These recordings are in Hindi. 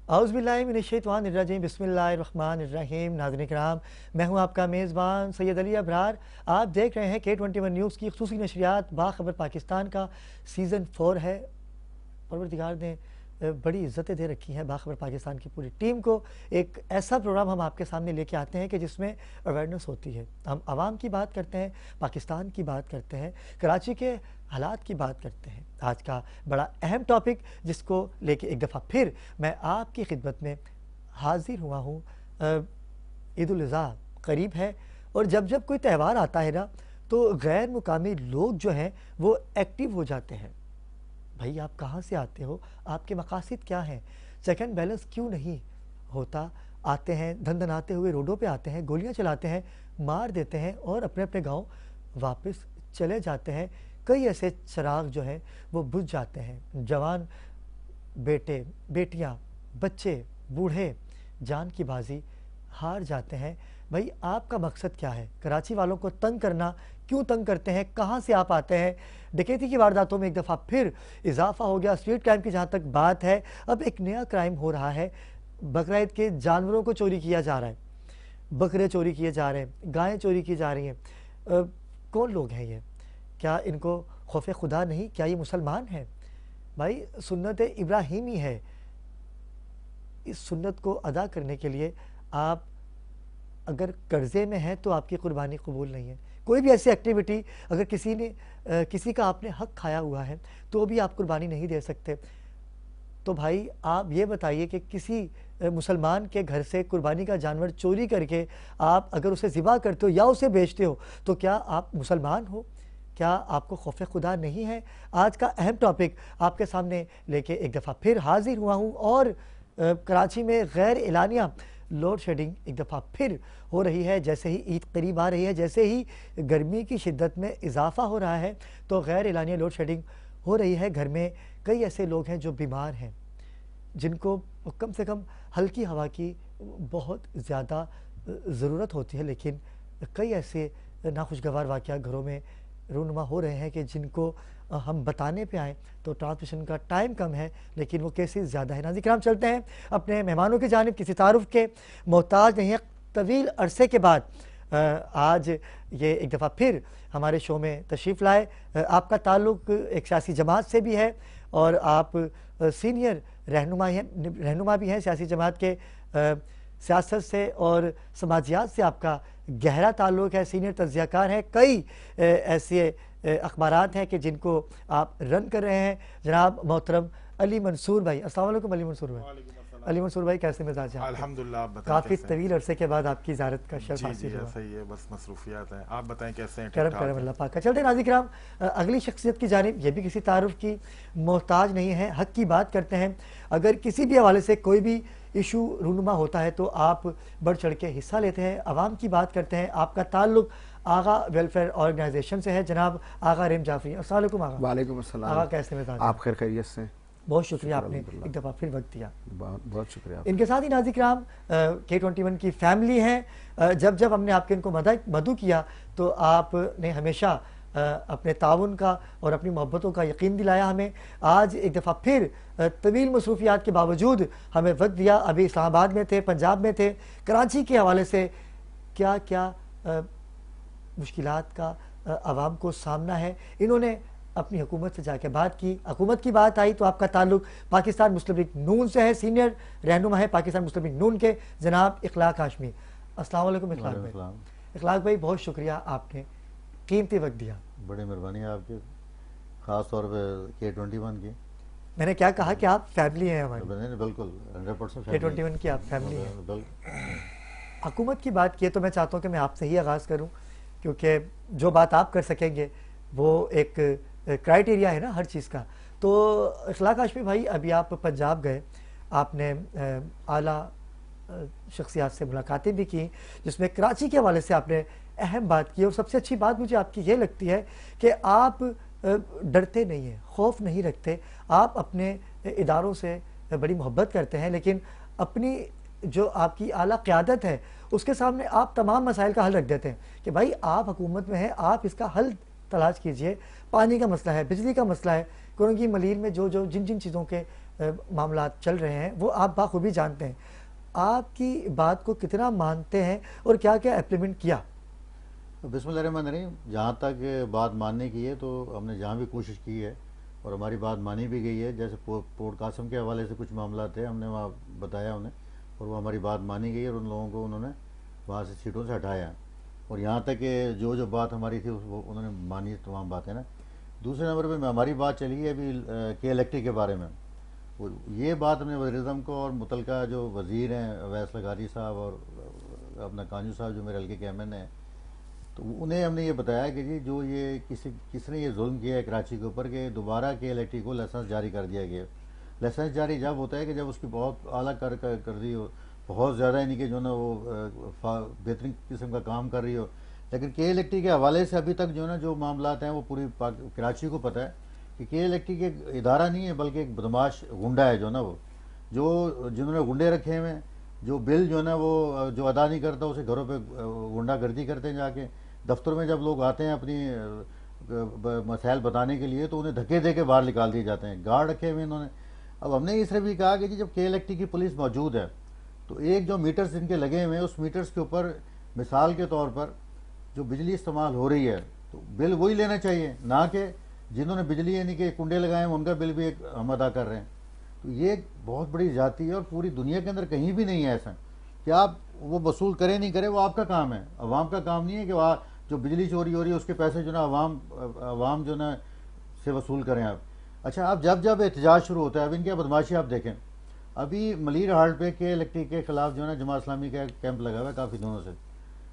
औज़ुबिल्लाहिमिनश्शैतानिर्रजीम बिस्मिल्लाहिर्रहमानिर्रहीम। नाज़रीन किराम, मैं हूं आपका मेज़बान सैयद अली अबरार। आप देख रहे हैं K21 न्यूज़ की ख़ुसूसी नशरियात बाखबर पाकिस्तान का सीज़न 4 है। परवरदिगार ने बड़ी इज़्ज़तें दे रखी हैं बाखबर पाकिस्तान की पूरी टीम को। एक ऐसा प्रोग्राम हम आपके सामने लेके आते हैं कि जिसमें अवेयरनेस होती है। हम आवाम की बात करते हैं, पाकिस्तान की बात करते हैं, कराची के हालात की बात करते हैं। आज का बड़ा अहम टॉपिक जिसको लेके एक दफ़ा फिर मैं आपकी खिदमत में हाज़िर हुआ हूँ। ईद उल अज़हा करीब है और जब जब कोई त्यौहार आता है ना, तो गैर मुकामी लोग जो हैं वो एक्टिव हो जाते हैं। भाई आप कहाँ से आते हो, आपके मकासद क्या हैं, चेक एंड बैलेंस क्यों नहीं होता। आते हैं धन-धनाते हुए रोडों पे आते हैं, गोलियां चलाते हैं, मार देते हैं और अपने अपने गांव वापस चले जाते हैं। कई ऐसे चिराग जो हैं वो बुझ जाते हैं। जवान बेटे बेटियां, बच्चे, बूढ़े जान की बाजी हार जाते हैं। भाई आपका मकसद क्या है? कराची वालों को तंग करना, क्यों तंग करते हैं? कहाँ से आप आते हैं? डकैती की वारदातों में एक दफ़ा फिर इजाफा हो गया। स्ट्रीट क्राइम की जहाँ तक बात है, अब एक नया क्राइम हो रहा है। बकरा ईद के जानवरों को चोरी किया जा रहा है, बकरे चोरी किए जा रहे हैं, गायें चोरी की जा रही हैं। कौन लोग हैं ये? क्या इनको खौफ खुदा नहीं? क्या ये मुसलमान हैं? भाई सुन्नत इब्राहीमी है। इस सुन्नत को अदा करने के लिए आप अगर कर्ज़े में हैं तो आपकी कुर्बानी कबूल नहीं है। कोई भी ऐसी एक्टिविटी अगर किसी का आपने हक खाया हुआ है तो भी आप कुर्बानी नहीं दे सकते। तो भाई आप ये बताइए कि किसी मुसलमान के घर से कुर्बानी का जानवर चोरी करके आप अगर उसे ज़िबा करते हो या उसे बेचते हो तो क्या आप मुसलमान हो? क्या आपको खौफ खुदा नहीं है? आज का अहम टॉपिक आपके सामने लेके एक दफ़ा फिर हाज़िर हुआ हूँ और कराची में गैर एलानिया लोड शेडिंग एक दफ़ा फिर हो रही है। जैसे ही ईद करीब आ रही है, जैसे ही गर्मी की शिद्दत में इजाफा हो रहा है, तो गैर एलानिया लोड शेडिंग हो रही है। घर में कई ऐसे लोग हैं जो बीमार हैं, जिनको कम से कम हल्की हवा की बहुत ज़्यादा ज़रूरत होती है, लेकिन कई ऐसे नाखुशगवार वाक़या घरों में रूनुमा हो रहे हैं कि जिनको हम बताने पे आएँ तो ट्रांसमिशन का टाइम कम है, लेकिन वो केसेस ज़्यादा है। नाज़रीन किराम, चलते हैं अपने मेहमानों की जानिब। किसी तारुफ़ के मोहताज नहीं है। तवील अरसे के बाद आज ये एक दफ़ा फिर हमारे शो में तशरीफ़ लाए। आपका ताल्लुक़ एक सियासी जमात से भी है और आप सीनियर रहनुमा भी हैं सियासी जमात के। सियासत से और समाजियात से आपका गहरा ताल्लुक़ है, सीनियर तज्ज़ियाकार हैं। कई ऐसे अखबारात हैं कि जिनको आप रन कर रहे हैं। जनाब मोहतरम अली मंसूर भाई, अस्सलाम वालेकुम। अली मंसूर भाई, अली मंसूर भाई कैसे मिजाज हैं? अल्हम्दुलिल्लाह, आप बताएं काफ़ी कैसे हैं? तवील अरसे के बाद आपकी ज़ियारत का शर्फ जी हासिल हुआ। सही है, बस मसरूफियात हैं। आप बताएं कैसे हैं? करम ठीक करम ठाक अल्लाह हैं? पाक का। चलते नाज़रीन किराम अगली शख्सियत की जानिब। ये भी किसी तारुफ़ की मोहताज नहीं है, हक़ की बात करते हैं। अगर किसी भी हवाले से कोई भी इशू रूनुमा होता है तो आप बढ़ चढ़ के हिस्सा लेते हैं, आवाम की बात करते हैं। आपका ताल्लुक़ आगा वेलफेयर ऑर्गेनाइजेशन से है। जनाब आगा रेम जाफरी, अस्सलाम वालेकुम आगा। वालेकुम अस्सलाम। आगा कैसे मिजाज? आप खैर खैरियत से? बहुत शुक्रिया, आपने एक दफ़ा फिर वक्त दिया। बहुत शुक्रिया। इनके साथ ही नाज़रीन किराम K21 की फैमिली है। जब जब हमने आपके इनको मदू किया तो आपने हमेशा अपने ताउन का और अपनी मोहब्बतों का यकीन दिलाया हमें। आज एक दफ़ा फिर तवील मसरूफियात के बावजूद हमें वक्त दिया। अभी इस्लामाबाद में थे, पंजाब में थे। कराची के हवाले से क्या क्या मुश्किलात का आवाम को सामना है, इन्होंने अपनी हुकूमत से जाके बात की। हुकूमत की बात आई तो आपका ताल्लुक़ पाकिस्तान मुस्लिम लीग नून से है। सीनियर रहनुमा है पाकिस्तान मुस्लिम लीग नून के, जनाब इखलाक हाशमी। अस्सलाम वालेकुम इखलाक भाई। इखलाक भाई बहुत शुक्रिया, आपने कीमती वक्त दिया। बड़ी मेहरबानी है आपकी, ख़ास तौर पे K21 की। मैंने क्या कहा कि आप फैमिली हैं हमारी? बिल्कुल 100% K21 की आप फैमिली हैं। हुकूमत की बात की है तो मैं चाहता हूँ कि मैं आपसे ही आगाज़ करूँ, क्योंकि जो बात आप कर सकेंगे वो एक क्राइटेरिया है ना हर चीज़ का। तो इखलाक हाशमी भाई, अभी आप पंजाब गए, आपने आला शख्सियात से मुलाकातें भी की, जिसमें कराची के हवाले से आपने अहम बात की। और सबसे अच्छी बात मुझे आपकी ये लगती है कि आप डरते नहीं हैं, खौफ नहीं रखते। आप अपने इदारों से बड़ी मोहब्बत करते हैं, लेकिन अपनी जो आपकी आला क़यादत है उसके सामने आप तमाम मसाइल का हल रख देते हैं कि भाई आप हुकूमत में हैं, आप इसका हल तलाश कीजिए। पानी का मसला है, बिजली का मसला है, कुरंगी मलीर में जिन जिन चीज़ों के मामला चल रहे हैं वो आप बाखूबी जानते हैं। आपकी बात को कितना मानते हैं और क्या क्या इम्प्लीमेंट किया? बिस्मिल्लाहिर्रहमानिर्रहीम। जहाँ तक बात मानने की है तो हमने जहाँ भी कोशिश की है और हमारी बात मानी भी गई है। जैसे पोर्ट कासम के हवाले से कुछ मामला थे, हमने वहाँ बताया उन्हें और वो हमारी बात मानी गई और उन लोगों को उन्होंने वहाँ से सीटों से हटाया। और यहाँ तक कि जो बात हमारी थी वो उन्होंने मानी तमाम बातें ना। दूसरे नंबर पे हमारी बात चली है अभी के इलेक्ट्रिक के बारे में। ये बात हमने वज़ीर-ए-आज़म को और मुतलका जो वज़ीर हैं अवैस लगारी साहब और अपना कांजू साहब जो मेरे हल्के के एम एन हैं, तो उन्हें हमने ये बताया कि जी जो ये किसने ये जुल्म किया है कराची के ऊपर कि दोबारा के इलेक्ट्रिक को लाइसेंस जारी कर दिया गया। लाइसेंस जारी जब होता है कि जब उसकी बहुत आला कर दी हो, बहुत ज़्यादा यानी कि जो ना वो बेहतरीन किस्म का काम कर रही हो। लेकिन के इलेक्ट्रिक के हवाले से अभी तक जो ना जो मामला हैं वो पूरी कराची को पता है कि के इलेक्ट्रिक एक इदारा नहीं है बल्कि एक बदमाश गुंडा है जो ना वो जो जिन्होंने गुंडे रखे हुए हैं। जो बिल जो ना वो जो अदा नहीं करता उसे घरों पे गुंडागर्दी करते हैं। जाके दफ्तर में जब लोग आते हैं अपनी मसाइल बताने के लिए तो उन्हें धक्के दे के बाहर निकाल दिए जाते हैं। गार्ड रखे हुए इन्होंने। अब हमने इससे भी कहा कि जी जब के इलेक्ट्रिक की पुलिस मौजूद है तो एक जो मीटर्स इनके लगे हुए हैं उस मीटर्स के ऊपर मिसाल के तौर पर जो बिजली इस्तेमाल हो रही है तो बिल वही लेना चाहिए, ना कि जिन्होंने बिजली यानी कि कुंडे लगाए हैं उनका बिल भी एक हम अदा कर रहे हैं। तो ये एक बहुत बड़ी जाती है और पूरी दुनिया के अंदर कहीं भी नहीं है ऐसा कि आप वो वसूल करें नहीं करें, वो आपका काम है। अवाम का काम नहीं है कि वहाँ जो बिजली चोरी हो रही है उसके पैसे जो ना अवाम जो ना से वसूल करें आप। अच्छा, अब जब एहतजाज शुरू होता है, अब इनकी बदमाशी आप देखें। अभी मलीर हाल्ट पे के इलेक्ट्रिक के खिलाफ जो है ना जमात इस्लामी का कैंप लगा हुआ है काफ़ी दिनों से।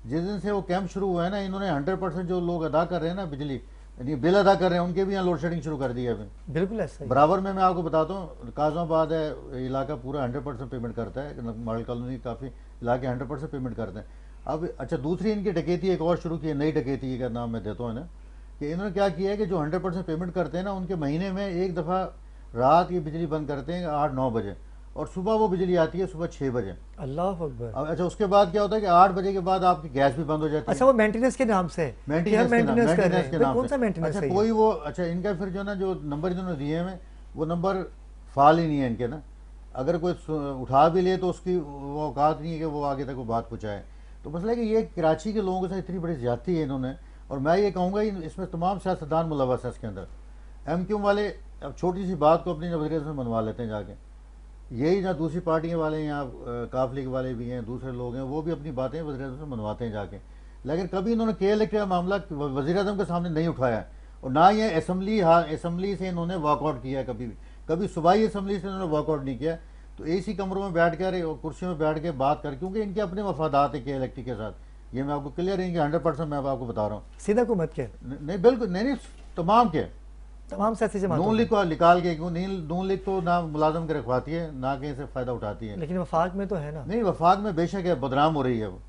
जिस दिन से वो कैंप शुरू हुआ है ना, इन्होंने 100% जो लोग अदा कर रहे हैं ना बिजली यानी बिल अदा कर रहे हैं उनके भी यहाँ लोड शेडिंग शुरू कर दी है अभी। बिल्कुल ऐसा ही। बराबर में मैं आपको बताता हूँ, काज़माबाद है इलाका पूरा 100% पेमेंट करता है। मॉडल कॉलोनी काफ़ी इलाके 100% पेमेंट करते हैं। अब अच्छा, दूसरी इनकी डकैती एक और शुरू की है, नई डकैती का नाम मैं देता हूँ इन्हें, कि इन्होंने क्या किया है कि जो 100% पेमेंट करते हैं ना उनके महीने में एक दफ़ा रात की बिजली बंद करते हैं 8-9 बजे और सुबह वो बिजली आती है सुबह 6 बजे। अल्लाह अकबर। अच्छा, उसके बाद क्या होता है कि 8 बजे के बाद आपकी गैस भी बंद हो जाती है। अच्छा, वो मेंटेनेंस के नाम से मेंटेनेंस के नाम कौन सा मेंटेनेंस है कोई वो अच्छा इनका फिर जो ना जो नंबर इन्होंने दिए हैं वो नंबर फाल ही नहीं है इनके ना। अगर कोई उठा भी ले तो उसकी वो औकात नहीं है कि वो आगे तक वो बात पहुँचाए। तो मसला है कि ये कराची के लोगों के साथ इतनी बड़ी ज्यादती है इन्होंने। और मैं ये कहूँगा इसमें तमाम सियासतदान मुलव्वस है इसके अंदर। MQ वाले अब छोटी सी बात को अपनी वज़ीर में मनवा लेते हैं जाके। यही ना दूसरी पार्टियों वाले हैं, यहाँ काफ लीग वाले भी हैं, दूसरे लोग हैं, वो भी अपनी बातें वज़ीर से मनवाते हैं जाके। लेकिन कभी इन्होंने के इलेक्ट्रिक का मामला वज़ीर-ए-आज़म के सामने नहीं उठाया है और ना ये असम्बली से इन्होंने वॉकआउट किया है। कभी सूबाई असम्बली से इन्होंने वॉकआउट नहीं किया। तो ऐसी कमरों में बैठ कर कुर्सियों में बैठ के बात कर, क्योंकि इनके अपने मफादात है के इलेक्ट्रिक के साथ। ये मैं आपको क्लियर है कि 100% मैं आपको बता रहा हूँ। सीधा हुकूमत के नहीं, बिल्कुल नहीं, तमाम सियासी जमातों नून लीग को निकाल के, नून लीग तो ना मुलाजम के रखवाती है ना कहीं से फायदा उठाती है। लेकिन वफाक में तो है ना। नहीं, वफाक में बेशक है, बदनाम हो रही है वो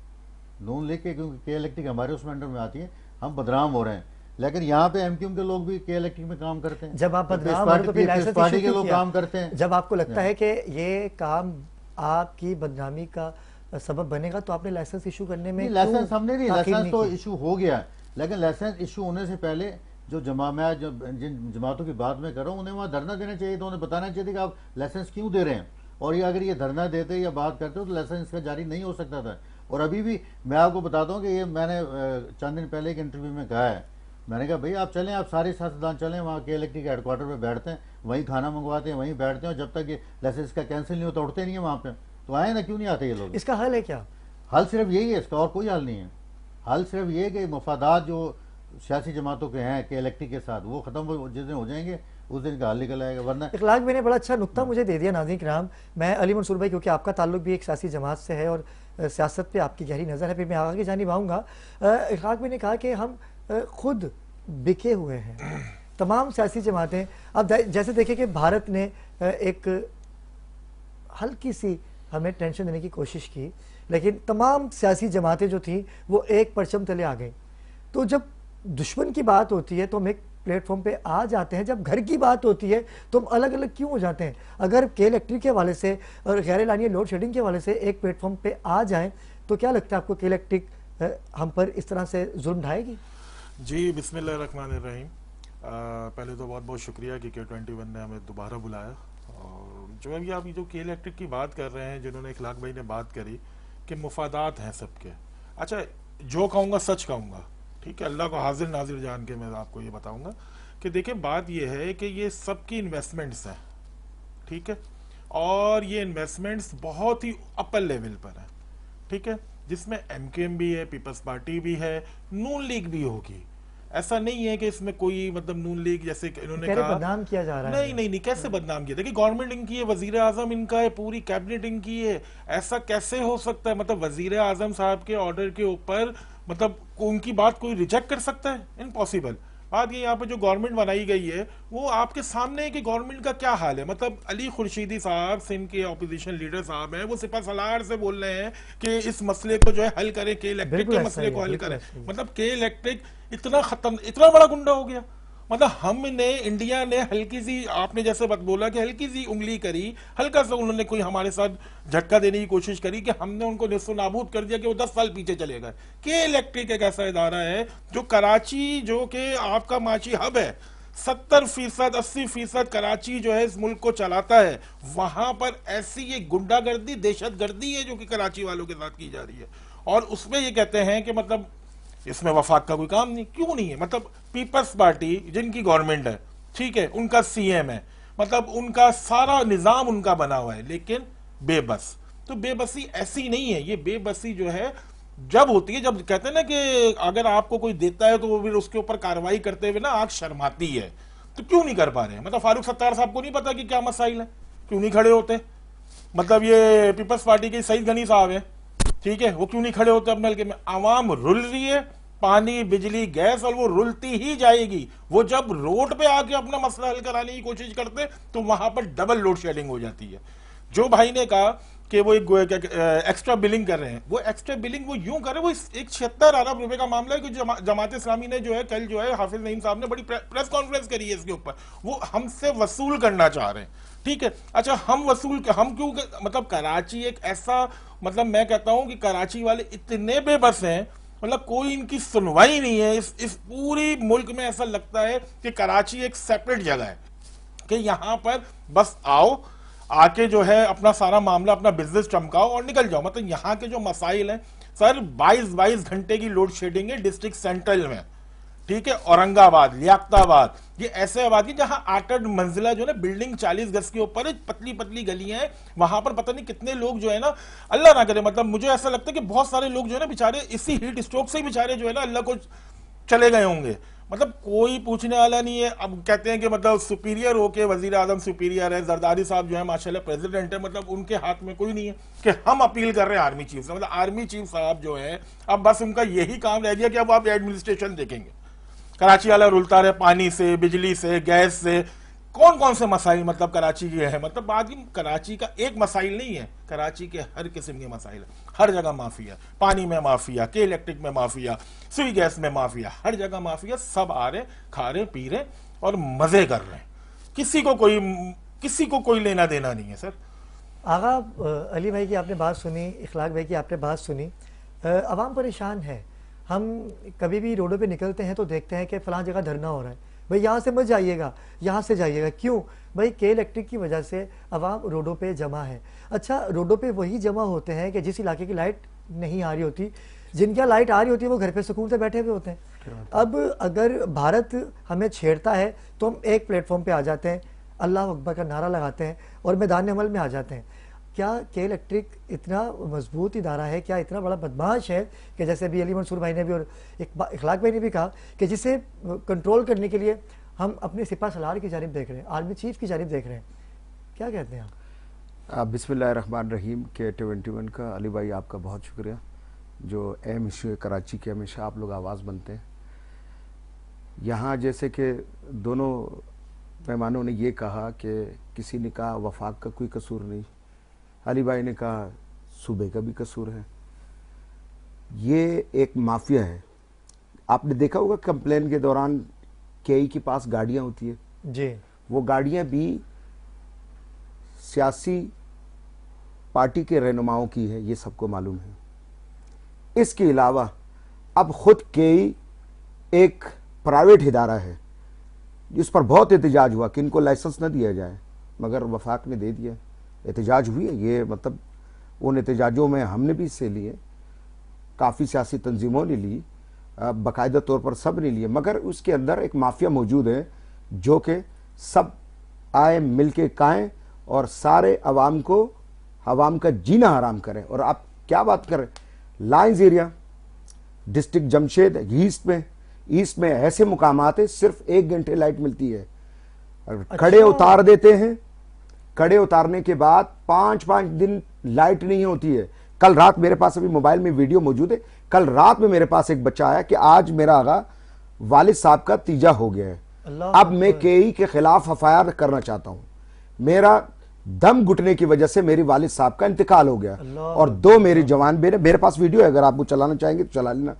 नून लीग के, क्योंकि के इलेक्ट्रिक हमारे उसमें अंडर में आती है, हम बदनाम हो रहे हैं। लेकिन यहाँ पे MQ के लोग भी के इलेक्ट्रिक में काम करते हैं। जब आप बदनाम हो रहे तो फिर लाइसेंस पार्टी के लोग काम करते हैं। जब आपको लगता है कि ये काम आपकी बदनामी का सबब बनेगा तो आपने लाइसेंस इशू करने में लाइसेंस हमने नहीं, लाइसेंस तो इशू हो गया। लेकिन लाइसेंस इशू होने से पहले जो मैं जिन जमातों की बात में कर रहा हूँ उन्हें वहाँ धरना देना चाहिए था, उन्हें बताना चाहिए था कि आप लाइसेंस क्यों दे रहे हैं। और ये अगर ये धरना देते या बात करते तो लाइसेंस इसका जारी नहीं हो सकता था। और अभी भी मैं आपको बताता हूँ कि ये मैंने चंद दिन पहले एक इंटरव्यू में कहा है, मैंने कहा भाई आप चलें, आप सारे सियासतदान चलें वहाँ के इलेक्ट्रिक के हेडक्वार्टर पर बैठते हैं, वहीं खाना मंगवाते हैं, वहीं बैठते हैं, और जब तक ये लाइसेंस का कैंसिल नहीं होता उठते नहीं है वहाँ पे। तो आए ना, क्यों नहीं आते ये लोग? इसका हल है क्या? हल सिर्फ यही है, इसका और कोई हल नहीं है। हल सिर्फ ये कि मफादात जो सियासी जमातों के हैं के इलेक्ट्रिक के साथ वो खत्म जिस दिन हो जाएंगे उस दिन का हल निकल आएगा। वरना इखलाक भाई ने बड़ा अच्छा नुक्ता मुझे दे दिया। नाज़रीन किराम, मैं अली मंसूर भाई, क्योंकि आपका ताल्लुक भी एक सियासी जमात से है और सियासत पे आपकी गहरी नज़र है, फिर मैं आगे जानिब आऊँगा। इखलाक भाई ने कहा कि हम खुद बिके हुए हैं, तमाम सियासी जमातें। अब जैसे देखें कि भारत ने एक हल्की सी हमें टेंशन देने की कोशिश की, लेकिन तमाम सियासी जमातें जो थी वो एक परचम तले आ गई। तो जब दुश्मन की बात होती है तो हम एक प्लेटफॉर्म पे आ जाते हैं, जब घर की बात होती है तो हम अलग अलग क्यों हो जाते हैं? अगर के इलेक्ट्रिक के हवाले से और गैर एलानिया लोड शेडिंग के हवाले से एक प्लेटफॉर्म पे आ जाएं तो क्या लगता है आपको के इलेक्ट्रिक हम पर इस तरह से जुल्म ढाएगी? जी, बिस्मिल्लाहिर्रहमानिर्रहीम। पहले तो बहुत बहुत शुक्रिया कि K21 ने हमें दोबारा बुलाया। और जो अभी आप ये जो के इलेक्ट्रिक की बात कर रहे हैं, जिन्होंने इखलाक भाई ने बात करी कि मुफादात हैं सबके। अच्छा, जो कहूँगा सच कहूँगा, ठीक है, अल्लाह को हाजिर नाजिर जान के मैं आपको ये बताऊँगा कि देखिए बात ये है कि ये सबकी इन्वेस्टमेंट्स हैं, ठीक है, और ये इन्वेस्टमेंट्स बहुत ही अपर लेवल पर है, ठीक है, जिसमें एमकेएम भी है, पीपल्स पार्टी भी है, नून लीग भी होगी। ऐसा नहीं है कि इसमें कोई मतलब नून लीग जैसे इन्होंने कहा बदनाम किया जा रहा नहीं है। नहीं नहीं, कैसे बदनाम किया? देखिए गवर्नमेंट इनकी है, वजीर आजम इनका है, पूरी कैबिनेट इनकी है, ऐसा कैसे हो सकता है? मतलब वजीर आजम साहब के ऑर्डर के ऊपर मतलब उनकी बात कोई रिजेक्ट कर सकता है? इम्पॉसिबल। बात ये यहाँ पे जो गवर्नमेंट बनाई गई है वो आपके सामने है कि गवर्नमेंट का क्या हाल है। मतलब अली खुर्शीदी साहब, सिंध के ऑपोजिशन लीडर साहब हैं, वो सिपा सलार से बोल रहे हैं कि इस मसले को जो है हल करें, के इलेक्ट्रिक के मसले को हल करें। मतलब के इलेक्ट्रिक इतना खत्म, इतना बड़ा गुंडा हो गया। मतलब हमने, इंडिया ने हल्की सी, आपने जैसे बात बोला कि हल्की सी उंगली करी, हल्का सा उन्होंने कोई हमारे साथ झटका देने की कोशिश करी कि हमने उनको निस्फ़ नाबूद कर दिया कि वो 10 साल पीछे चले गए। के इलेक्ट्रिक एक ऐसा इदारा है जो कराची, जो कि आपका माची हब है, 70% 80% कराची जो है इस मुल्क को चलाता है, वहां पर ऐसी ये गुंडागर्दी, दहशतगर्दी है जो कि कराची वालों के साथ की जा रही है। और उसमें ये कहते हैं कि मतलब इसमें वफाक का कोई काम नहीं। क्यों नहीं है? मतलब पीपल्स पार्टी जिनकी गवर्नमेंट है, ठीक है, उनका सीएम है, मतलब उनका सारा निजाम उनका बना हुआ है, लेकिन बेबस। तो बेबसी ऐसी नहीं है, ये बेबसी जो है जब होती है, जब कहते हैं ना कि अगर आपको कोई देता है तो वो फिर उसके ऊपर कार्रवाई करते हुए ना आंख शर्माती है। तो क्यों नहीं कर पा रहे हैं? मतलब फारूक सत्तार साहब को नहीं पता कि क्या मसाइल है? क्यों नहीं खड़े होते? मतलब ये पीपल्स पार्टी के सईद गनी साहब है, ठीक है, वो क्यों नहीं खड़े होते अपने हल्के में? आवाम रुल रही है, पानी, बिजली, गैस, और वो रुलती ही जाएगी। वो जब रोड पे आके अपना मसला हल कराने की कोशिश करते तो वहां पर डबल लोड शेडिंग हो जाती है। जो भाई ने कहा कि वो एक एक्स्ट्रा बिलिंग कर रहे हैं, वो एक्स्ट्रा बिलिंग वो यूं कर रहे हैं, वो एक 76 अरब रुपए का मामला है कि जमात इस्लामी ने जो है कल जो है हाफिज नईम साहब ने बड़ी प्रेस कॉन्फ्रेंस करी है इसके ऊपर, वो हमसे वसूल करना चाह रहे हैं, ठीक है। अच्छा, हम क्यों, मतलब कराची एक ऐसा, मतलब मैं कहता हूं कि कराची वाले इतने बेबस हैं, मतलब कोई इनकी सुनवाई नहीं है। इस पूरी मुल्क में ऐसा लगता है कि कराची एक सेपरेट जगह है कि यहां पर बस आओ, आके जो है अपना सारा मामला, अपना बिजनेस चमकाओ और निकल जाओ। मतलब यहाँ के जो मसाइल हैं सर, 22 घंटे की लोड शेडिंग है डिस्ट्रिक्ट सेंट्रल में, ठीक है, औरंगाबाद, लियाकताबाद, ये ऐसे आबादी जहां 8-8 मंजिला जो है ना बिल्डिंग 40 गज के ऊपर है, पतली पतली गलियां हैं, वहां पर पता नहीं कितने लोग जो है ना, अल्लाह ना करे, मतलब मुझे ऐसा लगता है कि बहुत सारे लोग जो है ना बेचारे इसी हीट स्ट्रोक से ही बेचारे जो है ना अल्लाह को चले गए होंगे। मतलब कोई पूछने वाला नहीं है। अब कहते हैं कि मतलब सुपीरियर होके वजीर आजम सुपीरियर है, जरदारी साहब जो है माशाल्लाह प्रेसिडेंट है, मतलब उनके हाथ में कोई नहीं है कि हम अपील कर रहे हैं आर्मी चीफ से। मतलब आर्मी चीफ साहब जो है अब बस उनका यही काम रह गया कि अब आप एडमिनिस्ट्रेशन देखेंगे। कराची वाला रुलता रहे, पानी से, बिजली से, गैस से, कौन कौन से मसाइल मतलब कराची के हैं। मतलब बात की कराची का एक मसाइल नहीं है, कराची के हर किस्म के मसाइल है। हर जगह माफिया, पानी में माफिया, के इलेक्ट्रिक में माफिया, सुई गैस में माफिया, हर जगह माफिया। सब आ रहे, खा रहे, पी रहे और मजे कर रहे हैं। किसी को कोई लेना देना नहीं है सर। आगा, अली भाई की आपने बात सुनी, इखलाक भाई की आपने बात सुनी, अवाम परेशान है। हम कभी भी रोडों पे निकलते हैं तो देखते हैं कि फलां जगह धरना हो रहा है, भाई यहाँ से मत जाइएगा, यहाँ से जाइएगा। क्यों भाई? के इलेक्ट्रिक की वजह से अवाम रोडों पे जमा है। अच्छा, रोडों पे वही जमा होते हैं कि जिस इलाके की लाइट नहीं आ रही होती, जिनकी लाइट आ रही होती है वो घर पे सुकून से बैठे हुए होते हैं। अब अगर भारत हमें छेड़ता है तो हम एक प्लेटफॉर्म पे आ जाते हैं, अल्लाह अकबर का नारा लगाते हैं और मैदान अमल में आ जाते हैं। क्या के इलेक्ट्रिक इतना मजबूत इदारा है, क्या इतना बड़ा बदमाश है कि जैसे अभी अली मंसूर भाई ने भी और इखलाक भाई ने भी कहा कि जिसे कंट्रोल करने के लिए हम अपने सिपा सलार की जानिब देख रहे हैं, आर्मी चीफ की जानिब देख रहे हैं? क्या कहते हैं आप? बिस्मिल्लाहिर्रहमानिर्रहीम। K21 का अली भाई आपका बहुत शुक्रिया। जो अहम इशू है कराची के, हमेशा आप लोग आवाज़ बनते हैं। यहाँ जैसे कि दोनों मेहमानों ने ये कहा कि किसी ने कहा वफाक का कोई कसूर नहीं, अली भाई ने कहा सूबे का भी कसूर है। ये एक माफिया है। आपने देखा होगा कंप्लेन के दौरान केई के पास गाड़ियां होती है जी, वो गाड़ियां भी सियासी पार्टी के रहनुमाओं की है, ये सबको मालूम है। इसके अलावा अब खुद केई एक प्राइवेट इदारा है जिस पर बहुत एहतजाज हुआ कि इनको लाइसेंस न दिया जाए, मगर वफाक ने दे दिया। एहतजाज हुई है, ये मतलब उन एहतजाजों में हमने भी हिस्से लिए, काफ़ी सियासी तंजीमों ने ली, बाकायदा तौर पर सब ने लिए, मगर उसके अंदर एक माफिया मौजूद है जो कि सब आए मिल के खाएँ और सारे अवाम का जीना हराम करें। और आप क्या बात करें, lines area district Jamshed east में ऐसे मुकामात है सिर्फ 1 घंटे लाइट मिलती है। कड़े उतार देते हैं, कड़े उतारने के बाद 5-5 दिन लाइट नहीं होती है। कल रात मेरे पास अभी मोबाइल में वीडियो मौजूद है, कल रात में मेरे पास एक बच्चा आया कि आज मेरा आगा वालिद साहब का तीजा हो गया है, अब मैं केई के खिलाफ एफआईआर करना चाहता हूं, मेरा दम घुटने की वजह से मेरी वालिद साहब का इंतकाल हो गया और 2 मेरे जवान मेरे पास वीडियो है, अगर आप वो चलाना चाहेंगे तो चला लेना।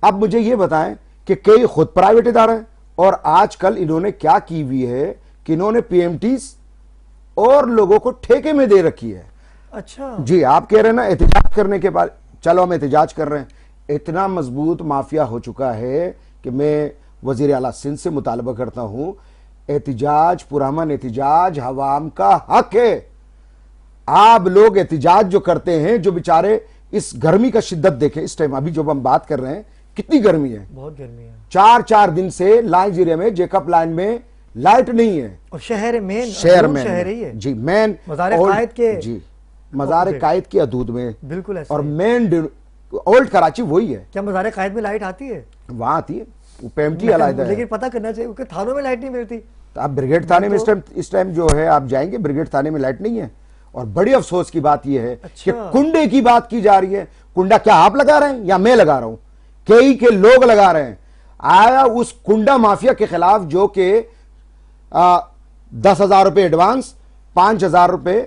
अब मुझे ये बताएं कि कई खुद प्राइवेट इदारा है और आजकल इन्होंने क्या की हुई है कि इन्होंने पीएमटीज और लोगों को ठेके में दे रखी है। अच्छा जी, आप कह रहे हैं ना एहतजाज करने के बाद, चलो हम एहतजाज कर रहे हैं, इतना मजबूत माफिया हो चुका है कि मैं वजीर आला सिंध से मुतालबा करता हूं, एहतजाज पुरअमन एहतजाज हवाम का हक है। आप लोग एहतजाज जो करते हैं, जो बेचारे इस गर्मी का शिद्दत देखें, इस टाइम अभी जो हम बात कर रहे हैं कितनी गर्मी है, बहुत गर्मी है। 4 दिन से लाइन्स एरिया में जेकब लाइन में लाइट नहीं है और शहर में शहर ही है जी, मेन मज़ार कायद की हदूद में बिल्कुल ऐसा और मेन ओल्ड कराची वही है। क्या मज़ार कायद में लाइट आती है? वहां आती है, वो पेमटी अलग लेकिन पता करना चाहिए क्योंकि थानों में लाइट नहीं मिलती। तो आप ब्रिगेड थाने में इस टाइम जो है आप जाएंगे, ब्रिगेड थाने में लाइट नहीं है। और बड़ी अफसोस की बात यह है कि कुंडे की बात की जा रही है। कुंडा क्या आप लगा रहे हैं या मैं लगा रहा हूं? कई के लोग लगा रहे हैं। आया उस कुंडा माफिया के खिलाफ जो कि 10,000 रुपए एडवांस, 5,000 रुपए,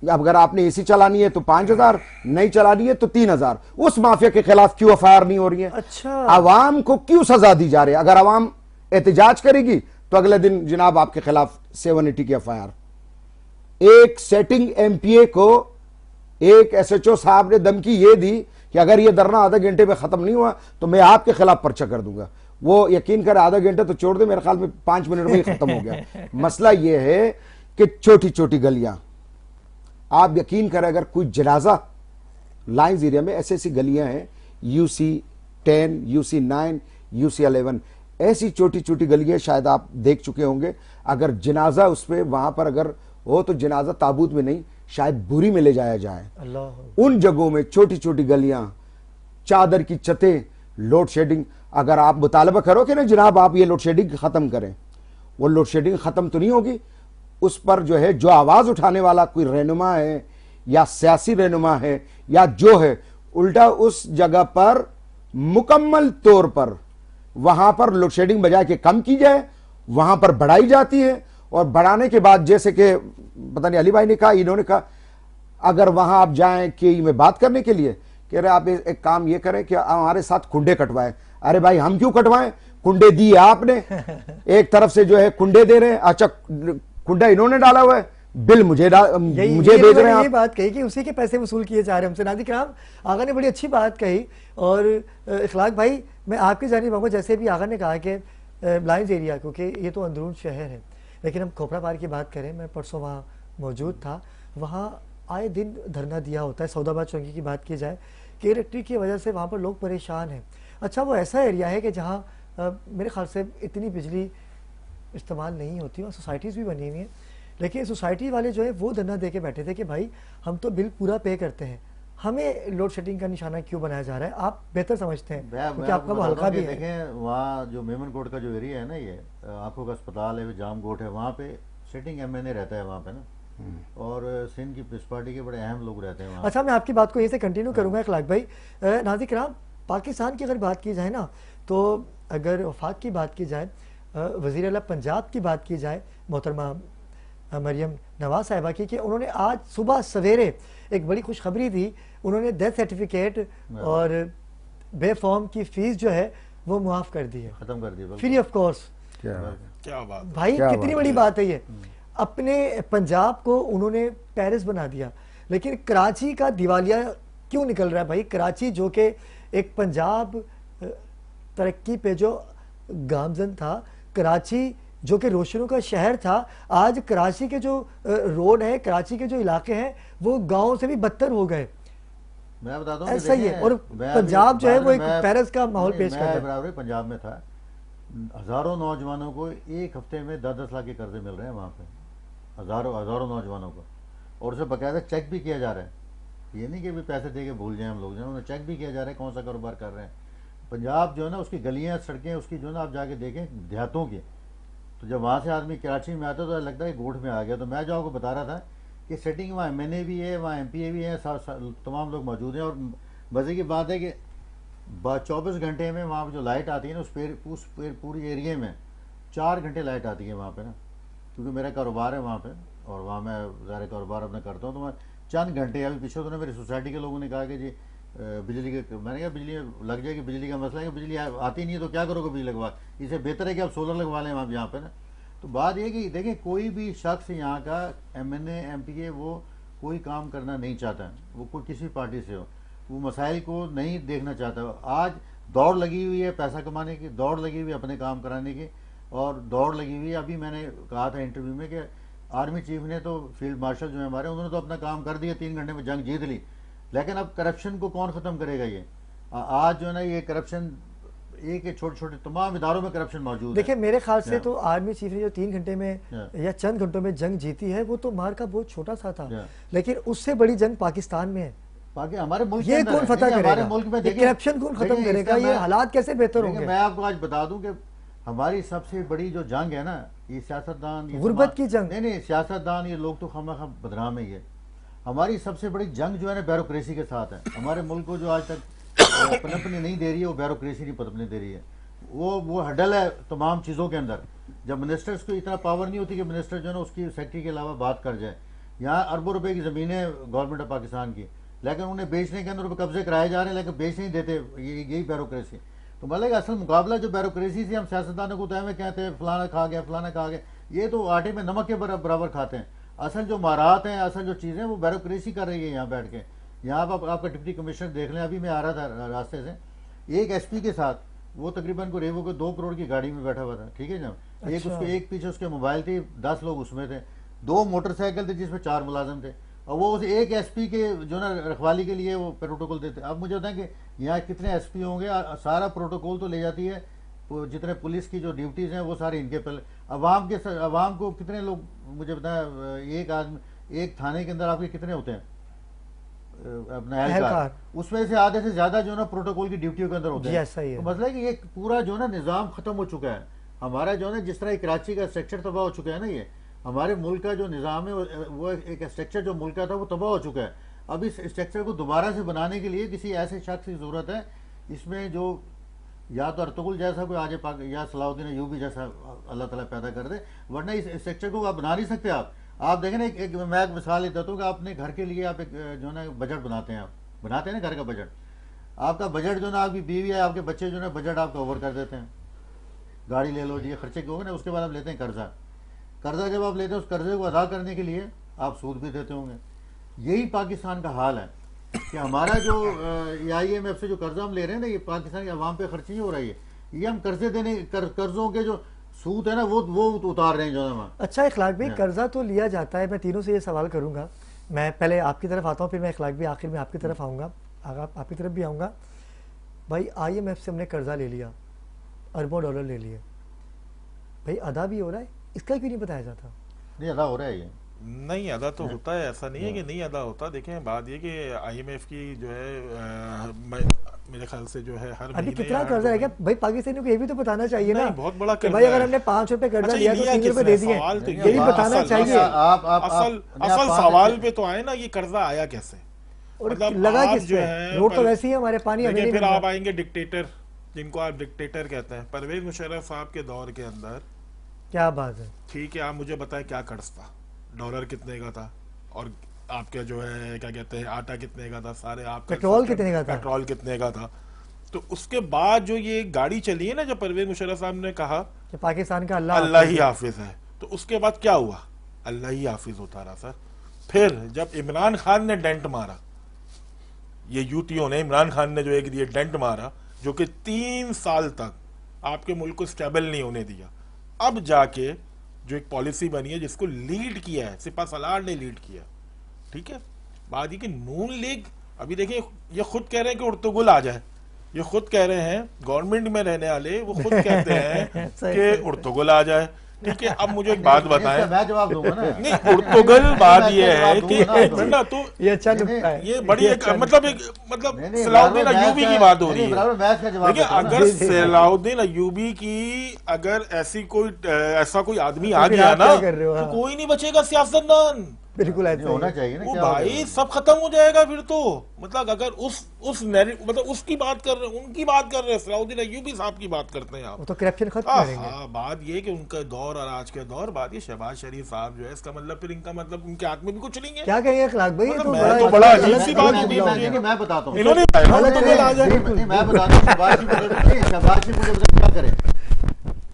अगर आपने एसी चलानी है तो 5,000, नहीं चलानी है तो 3,000, उस माफिया के खिलाफ क्यों एफआईआर नहीं हो रही है? अच्छा, आवाम को क्यों सजा दी जा रही है? अगर आवाम एहतजाज करेगी तो अगले दिन जनाब आपके खिलाफ 780 की एफआईआर। एक सेटिंग एमपीए को एक एसएचओ साहब ने धमकी ये दी कि अगर ये धरना आधा घंटे में खत्म नहीं हुआ तो मैं आपके खिलाफ पर्चा कर दूंगा। वो यकीन कर आधा घंटा तो छोड़ दे, मेरे ख्याल में 5 मिनट में ही खत्म हो गया। मसला ये है कि छोटी छोटी गलियां, आप यकीन करें अगर कोई जनाजा लाइन्स एरिया में ऐसी गलियां हैं, UC10, UC9, UC11, ऐसी छोटी छोटी गलियां शायद आप देख चुके होंगे। अगर जनाजा उस पर वहां पर अगर हो तो जनाजा ताबूत में नहीं, शायद बुरी में ले जाया जाए। उन जगहों में छोटी छोटी गलियां, चादर की छतें, लोड शेडिंग। अगर आप मुतालबा करो कि ना जनाब आप ये लोड शेडिंग खत्म करें, वो लोड शेडिंग खत्म तो नहीं होगी। उस पर जो है, जो आवाज उठाने वाला कोई रहनुमा है या सियासी रहनुमा है या जो है, उल्टा उस जगह पर मुकम्मल तौर पर वहां पर लोड शेडिंग बजाय के कम की जाए, वहां पर बढ़ाई जाती है। और बढ़ाने के बाद जैसे कि पता नहीं अली भाई ने कहा, इन्होंने कहा अगर वहां आप जाएं कि में बात करने के लिए, कह रहे आप एक काम ये करें कि हमारे साथ कुंडे कटवाएं। अरे भाई हम क्यों कटवाएं? कुंडे दिए आपने, एक तरफ से जो है कुंडे दे रहे हैं, अच्छा कुंडा इन्होंने डाला हुआ है, बिल मुझे भेज रहे हैं। ये बात कही कि उसी के पैसे वसूल किए जा रहे हैं हमसे। नाज़रीन किराम, आगा ने बड़ी अच्छी बात कही। और इखलाक भाई, मैं आपकी जानिब आऊंगा, जैसे भी आगा ने कहा कि लाइन्स एरिया, क्योंकि ये तो अंदरून शहर है, लेकिन हम खोपड़ा पार की बात करें, मैं परसों वहाँ मौजूद था, वहाँ आए दिन धरना दिया होता है। सौदाबाद चौकी की बात की जाए कि इलेक्ट्रिक की वजह से वहाँ पर लोग परेशान हैं। अच्छा, वो ऐसा एरिया है कि जहाँ मेरे ख्याल से इतनी बिजली इस्तेमाल नहीं होती और सोसाइटीज़ भी बनी हुई हैं, लेकिन सोसाइटी वाले जो है वो धरना दे के बैठे थे कि भाई हम तो बिल पूरा पे करते हैं, हमें लोड शेडिंग का निशाना क्यों बनाया जा रहा है? आप बेहतर समझते हैं क्योंकि आपका वो हल्का भी है। देखें, वहाँ जो मेमन कोट का जो एरिया है ना, ये आंखों का अस्पताल है, जाम कोट है, वहाँ पे सिटिंग MNA रहता है वहाँ पे ना, और सिंध की पीस पार्टी के बड़े अहम लोग रहते हैं वहाँ। अच्छा, मैं आपकी बात को यहीं से कंटिन्यू करूँगा इखलाक भाई। नाज़रीन किराम, पाकिस्तान की अगर बात की जाए ना, तो अगर वफाक की बात की जाए, वज़ीर आला पंजाब की बात की जाए, मोहतरमा मरियम नवाज साहिबा की, कि उन्होंने आज सुबह सवेरे एक बड़ी खुशखबरी दी। उन्होंने डेथ सर्टिफिकेट और बेफॉर्म की फीस जो है वो मुआफ कर दी है, खत्म कर दी, फ्री ऑफ कोर्स। क्या बात भाई, कितनी बड़ी बात है ये। अपने पंजाब को उन्होंने पेरिस बना दिया, लेकिन कराची का दिवालिया क्यों निकल रहा है भाई? कराची जो कि एक पंजाब तरक्की पे जो गामजन था, कराची जो कि रोशनों का शहर था, आज कराची के जो रोड है, कराची के जो इलाके हैं, वो गाँव से भी बदतर हो गए। मैं बताता हूँ ऐसा ही है। और पंजाब जो है वो एक पेरिस का माहौल पेश कर रहा है। पंजाब में था, हजारों नौजवानों को एक हफ्ते में 10-10 लाख के कर्जे मिल रहे हैं वहाँ पे, हजारों नौजवानों को, और उसे बकायदा चेक भी किया जा रहा है। ये नहीं कि भी पैसे दे के भूल जाए हम लोग, जो उन्हें चेक भी किया जा रहा है कौन सा कारोबार कर रहे हैं। पंजाब जो है ना, उसकी गलियाँ सड़कें उसकी जो है ना, आप जाके देखें देहातों की, तो जब वहाँ से आदमी कराची में आता है तो लगता है गोठ में आ गया। तो मैं जो आपको बता रहा था कि सेटिंग वहाँ MNA भी है, वहाँ MP भी है, तमाम लोग मौजूद हैं। और मज़े की बात है कि 24 घंटे में वहाँ पर जो लाइट आती है ना, उस पूरी एरिए में 4 घंटे लाइट आती है वहाँ पे ना, क्योंकि मेरा कारोबार है वहाँ पे, और वहाँ मैं ज़्यादा कारोबार अपना करता हूँ। तो मैं चंद घंटे, अभी पिछले दिनों मेरी सोसाइटी के लोगों ने कहा कि जी बिजली के, मैंने कहा बिजली लग जाएगी, बिजली का मसला है कि बिजली आती नहीं है तो क्या करोगे बिजली लगवा, इससे बेहतर है कि आप सोलर लगवा लें आप यहाँ पे ना। तो बात ये कि देखें, कोई भी शख्स यहाँ का MNA MPA वो कोई काम करना नहीं चाहता, वो कोई किसी पार्टी से हो, वो मसाइल को नहीं देखना चाहता। आज दौड़ लगी हुई है पैसा कमाने की, दौड़ लगी हुई है अपने काम कराने की, और दौड़ लगी हुई है। अभी मैंने कहा था इंटरव्यू में कि आर्मी चीफ ने तो, फील्ड मार्शल जो है हमारे, उन्होंने तो अपना काम कर दिया, 3 घंटे में जंग जीत ली, लेकिन अब करप्शन को कौन ख़त्म करेगा? ये आज जो है ना, ये करप्शन एक छोटे छोटे तमाम इदारों में करप्शन मौजूद है। देखिए मेरे ख्याल से तो आर्मी चीफ ने जो 3 घंटे में या चंद घंटों में जंग जीती है, वो तो मार का बहुत छोटा सा था, लेकिन उससे बड़ी जंग पाकिस्तान में है। हमारे मुल्क ये कौन फतह करेगा? हमारे मुल्क में करप्शन कौन खत्म करेगा? ये हालात कैसे बेहतर होंगे? मैं आपको आज बता दूं कि हमारी सबसे बड़ी जो जंग है ना, ये सियासतदान, गुर्बत की जंग नहीं, सियासतदान, ये लोग तो खामखा बदनाम है। ये हमारी सबसे बड़ी जंग जो है ना, ब्यूरोक्रेसी के साथ है। हमारे मुल्क को जो आज तक पनपने नहीं दे रही है, वो ब्यूरोक्रेसी नहीं पनपने दे रही है। वो हडल है तमाम चीज़ों के अंदर। जब मिनिस्टर्स को इतना पावर नहीं होती कि मिनिस्टर जो है ना उसकी सेक्रेटरी के अलावा बात कर जाए। यहाँ अरबों रुपए की ज़मीनें गवर्नमेंट ऑफ पाकिस्तान की, लेकिन उन्हें बेचने के अंदर कब्जे कराए जा रहे हैं, लेकिन बेच नहीं देते। यही ब्यूरोक्रेसी। तो मतलब असल मुकाबला जो ब्यूरोक्रेसी से हम सियासतदानों को तय में कहते हैं फलाना खा गया, फलाना खा गया, ये तो आटे में नमक के बराबर खाते हैं। असल जो मारात हैं, असल जो चीज़ें, वो ब्यूरोक्रेसी कर रही है यहाँ बैठ के। यहाँ आप आपका डिप्टी कमिश्नर देख लें, अभी मैं आ रहा था रास्ते से, एक SP के साथ, वो तकरीबन को रेवो को 2 करोड़ की गाड़ी में बैठा हुआ था, ठीक है जनाब। अच्छा। एक पीछे उसके मोबाइल थी, 10 लोग उसमें थे, 2 मोटरसाइकिल थे जिसमें 4 मुलाजिम थे, और वो उस एक SP के जो ना रखवाली के लिए वो प्रोटोकॉल देते। अब मुझे बताएं कि यहाँ कितने SP होंगे, सारा प्रोटोकॉल तो ले जाती है, जितने पुलिस की जो ड्यूटीज़ हैं वो सारी इनके पहले। अवाम को कितने लोग, मुझे बताएं, एक आदमी एक थाने के अंदर आपके कितने होते हैं अपना एहलकार, उसमें से आधे से ज्यादा जो ना प्रोटोकॉल की ड्यूटियों के अंदर होते हैं। तो मतलब है कि ये पूरा जो ना निज़ाम खत्म हो चुका है हमारा। जो ना जिस तरह कराची का स्ट्रक्चर तबाह हो चुका है ना, ये हमारे मुल्क का जो निज़ाम है वो एक स्ट्रक्चर जो मुल्क का था वो तबाह हो चुका है। अब इस स्ट्रक्चर को दोबारा से बनाने के लिए किसी ऐसे शख्स की ज़रूरत है, इसमें जो या तो अर्तुगरुल जैसा कोई आगे या सलाहुद्दीन अय्यूबी जैसा अल्लाह ताला पैदा कर दे, वरना इस स्ट्रक्चर को आप बना नहीं सकते। आप देखें ना, मैं एक मिसाल देता हूँ कि आपने घर के लिए आप एक जो है ना बजट बनाते हैं, आप बनाते हैं ना घर का बजट। आपका बजट जो ना, आपकी बीवी है, आपके बच्चे जो ना बजट आपका ओवर कर देते हैं, गाड़ी ले लो जी, खर्चे क्यों ना, उसके बाद आप लेते हैं कर्जा जब आप लेते हैं, उस कर्जे को अदा करने के लिए आप सूद भी देते होंगे। यही पाकिस्तान का हाल है कि हमारा जो IMF से जो कर्जा हम ले रहे हैं ना, ये पाकिस्तान की आवाम पे खर्च नहीं हो रही है, ये हम कर्जे देने कर्जों के जो सूद है ना वो उतार रहे हैं जो ना। अच्छा इखलाक भाई, कर्जा तो लिया जाता है, मैं तीनों से ये सवाल करूंगा। मैं पहले आपकी तरफ आता हूँ, फिर मैं इखलाक भी आखिर में आपकी तरफ आऊँगा, आपकी तरफ भी आऊँगा। भाई IMF से हमने कर्जा ले लिया, अरबों डॉलर ले लिए, भाई अदा भी हो रहा है, इसका क्यों नहीं बताया जाता? नहीं, अदा हो रहा है, ये नहीं अदा तो होता है, ऐसा नहीं है कि नहीं अदा होता। देखें बात ये कि IMF की जो है मेरे ख्याल से जो है हर अभी कितना कर्जा है क्या भाई? पाकिस्तानियों को ये भी तो बताना चाहिए ना, बहुत बड़ा कर्जा भाई अगर हमने 5 रुपए कर्जा लिया तो 3 रुपए दे दिए, ये भी बताना चाहिए। असल सवाल पे तो आए ना, ये कर्जा आया कैसे, मतलब लगा किससे? नोट तो वैसे ही हमारे पानी अभी नहीं। फिर आप आएंगे डिक्टेटर, जिनको आप डिक्टेटर कहते हैं, परवेज मुशर्रफ साहब के दौर के अंदर। क्या बात है, ठीक है, आप मुझे बताएं क्या कर्ज था, डॉलर कितने का था, और आपका जो है क्या कहते हैं आटा कितने का था, सारे आप पेट्रोल कितने का था, पेट्रोल कितने का था। तो उसके बाद जो ये गाड़ी चली है ना, जब परवेज मुशर्रफ साहब ने कहा कि पाकिस्तान का अल्लाह ही हाफिज है, तो उसके बाद क्या हुआ? अल्लाह ही हाफिज होता रहा सर। फिर जब इमरान खान ने डेंट मारा, ये यूटियों ने, इमरान खान ने जो एक डेंट मारा, जो कि 3 साल तक आपके मुल्क को स्टेबल नहीं होने दिया, अब जाके जो एक पॉलिसी बनी है जिसको लीड किया है सिपा सलार ने लीड किया, ठीक है। बात ये कि नून लीग अभी देखिए ये खुद कह रहे हैं कि उर्तुगुल आ जाए, ये खुद कह रहे हैं गवर्नमेंट में रहने वाले, वो खुद कहते हैं कि उर्तुगुल आ जाए, ठीक है। अब मुझे एक बात बताएं, मैं जवाब दूंगा ना। नहीं उर्तुगल बात ये है कि ना तो ये अच्छा नुक्ता है, ये बड़ी एक अच्छा मतलब सलाउद्दीन अयूबी की बात हो रही है। देखिए अगर जी, जी। सलाउद्दीन अयूबी की अगर ऐसा कोई आदमी आ फिर गया आप ना क्या कर रहे हो? तो हाँ। कोई नहीं बचेगा सियासतदान, बिल्कुल ऐसा होना ही है। चाहिए ना। वो क्या हो भाई गया? सब खत्म हो जाएगा फिर तो। मतलब अगर मतलब उसकी बात कर रहे हैं, उनकी बात कर रहे हैं, सलाउद्दीन अयूबी साहब की बात करते हैं आप। वो तो करप्शन खत्म करेंगे। हाँ, बात ये कि उनका दौर और आज के दौर, बात ये शहबाज शरीफ साहब जो है, इसका मतलब फिर इनका मतलब उनके हाथ में भी कुछ नहीं है। क्या कहेंगे अखलाक भाई, ये मतलब तो मैं तो बड़ा अजीब सी बात गलत होती है मामला मुझे। हो गया। मैं बताता हूँ। इन्होंने नहीं, मैं बताता हूँ। शहबाज शरीफ मुझे पता क्या करे।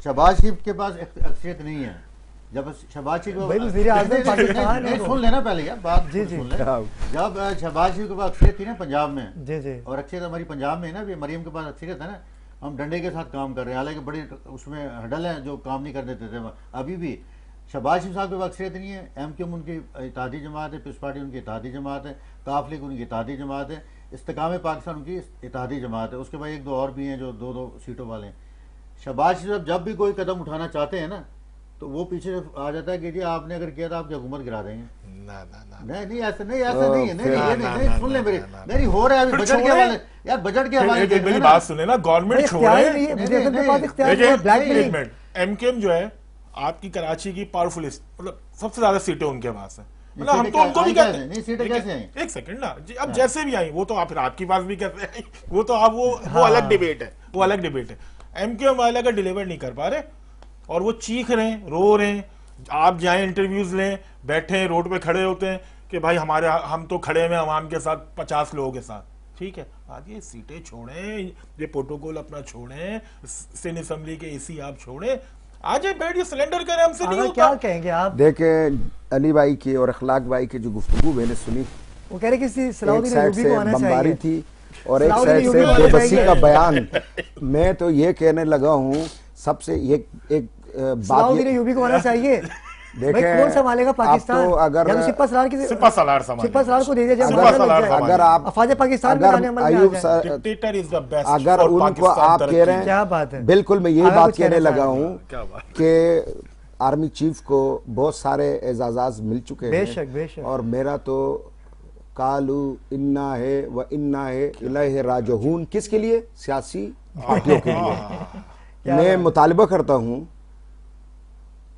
शहबाज शरीफ के पास अक्सरियत नहीं है। जब शहबाज शरीफ भाई वज़ीर आज़म पाकिस्तान है वो। सुन लेना पहले यार बात, जी, जी। सुन ले। जब शहबाज शरीफ के पास अक्सरियत थी ना पंजाब में, जी जी और अक्सरियत हमारी पंजाब में है ना, अभी मरियम के पास अक्सरियत है ना, हम डंडे के साथ काम कर रहे हैं, हालांकि बड़ी उसमें हडल है जो काम नहीं कर देते थे। अभी भी शहबाज शरीफ साहब के पास अक्सरियत नहीं है। एमक्यूएम उनकी इत्तेहादी जमात है, पीपल्स पार्टी उनकी इत्तेहादी जमात है, काफ लीग उनकी इत्तेहादी जमात है, इस्तेकाम पाकिस्तान उनकी इत्तेहादी जमात है। उसके बाद एक दो और भी हैं जो दो दो सीटों वाले हैं। शहबाज शरीफ जब भी कोई कदम उठाना चाहते हैं ना, तो वो पीछे आ जाता है कि जी आपने अगर किया तो आपकी हुकूमत गिरा देंगे। नहीं ऐसा नहीं है, नहीं सुन ले मेरी हो रहा है अभी बजट के हवाले यार, बजट के हवाले एक मेरी बात सुने ना, गवर्नमेंट इख्तियार नहीं छोड़े। है, नहीं, विजय के पास नहीं, इख्तियार नहीं है, ब्लैकमेलिंग। एमकेएम जो है आपकी कराची की पावरफुल, मतलब सबसे ज्यादा सीटें उनके पास है। मतलब हम सीटें तो उनको भी क्या- कहते नहीं, हैं। सीटें कैसे आई? एक सेकंड ना जी, अब जैसे भी आई वो तो आप फिर आपकी पास भी कैसे आई, वो तो आप वो अलग डिबेट है, वो अलग डिबेट है। एमकेएम वाले अगर डिलीवर नहीं कर पा रहे और वो चीख रहे हैं, रो रहे हैं, आप जाए इंटरव्यूज लें, बैठे रोड पे खड़े होते हैं कि भाई हम तो खड़े हैं अवाम के साथ, 50 लोगों के साथ, ठीक है। आज ये सीटें छोड़ें, ये प्रोटोकॉल अपना छोड़ें, सिंध असेंबली के एसी आप छोड़ें, आज ये बैठ ये सिलेंडर करें, हमसे नहीं आगे होता। क्या कहेंगे आप? देखें अली भाई की और अखलाक भाई की जो गुफ्तगू मैंने सुनी, वो कह रहे कि एक सलाउद्दीन साइड अयूबी से को आना बमबारी चाहिए। थी और एक सलाउद्दीन साइड से अयूबी को आना बेबसी चाहिए। का बयान। मैं तो ये कहने लगा हूँ सबसे एक बात सलाउद्दीन अयूबी को आना चाहिए। भाई कौन संभालेगा पाकिस्तान? तो अगर या तो सिपा सलार सिपा सलार संभालेंगे। सिपा सलार को दे दिया जाए, सिपा मौका मिल सलार जाए। संभालेंगे। अगर आप अफवाज पाकिस्तान में अगर आने अमल में आ अयूब जाए। डिक्टेटर इज द बेस्ट अगर फॉर उनको पाकिस्तान आप कह रहे हैं, क्या बात है? बिल्कुल मैं यही आगे बात कुछ कहने कहना लगा चाह रहे हूँ क्या बात? कि आर्मी चीफ को बहुत सारे एजाजाज मिल चुके हैं। बेशक, बेशक। और मेरा तो कालू इन्ना है व इन्ना है इलैहि राजिऊन किसके लिए? सियासी पार्टियों के लिए। क्या मैं बात? मुतालबा करता हूँ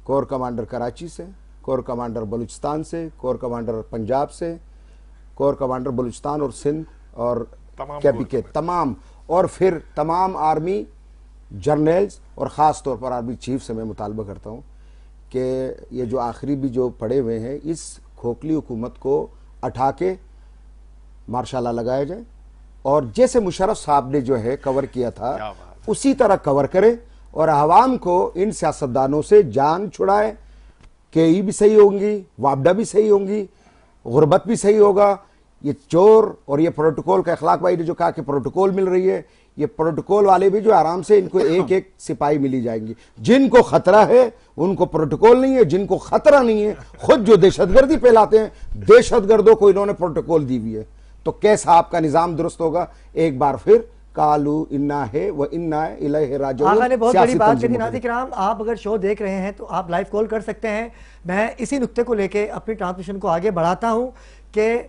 कोर कमांडर कराची से, कोर कमांडर बलूचिस्तान से, कोर कमांडर पंजाब से, कोर कमांडर बलूचिस्तान और सिंध और तमाम कैबी के तमाम, और फिर तमाम आर्मी जर्नल्स और ख़ास तौर पर आर्मी चीफ से मैं मुतालबा करता हूँ कि ये जो आखिरी भी जो पड़े हुए हैं इस खोखली हुकूमत को उठा के मार्शाला लगाया जाए और जैसे मुशर्रफ साहब ने जो है कवर किया क्या था बात उसी तरह कवर करे और आवाम को इन सियासतदानों से जान छुड़ाए। केई भी सही होंगी, वापडा भी सही होंगी, गुर्बत भी सही होगा। ये चोर और ये प्रोटोकॉल का अखलाक भाई ने जो कहा कि प्रोटोकॉल मिल रही है, ये प्रोटोकॉल वाले भी जो आराम से इनको एक एक सिपाही मिली जाएंगी। जिनको खतरा है उनको प्रोटोकॉल नहीं है, जिनको खतरा नहीं है खुद जो दहशतगर्दी फैलाते हैं दहशतगर्दों को इन्होंने प्रोटोकॉल दी हुई है। तो कैसा आपका निजाम दुरुस्त होगा? एक बार फिर कालू इन्ना है व इन्ना इलैहि राजिऊन। आगा ने बहुत बड़ी बात कही। तंजीमों नाज़रीन किराम, आप अगर शो देख रहे हैं तो आप लाइव कॉल कर सकते हैं। मैं इसी नुक्ते को लेके अपनी ट्रांसमिशन को आगे बढ़ाता हूं कि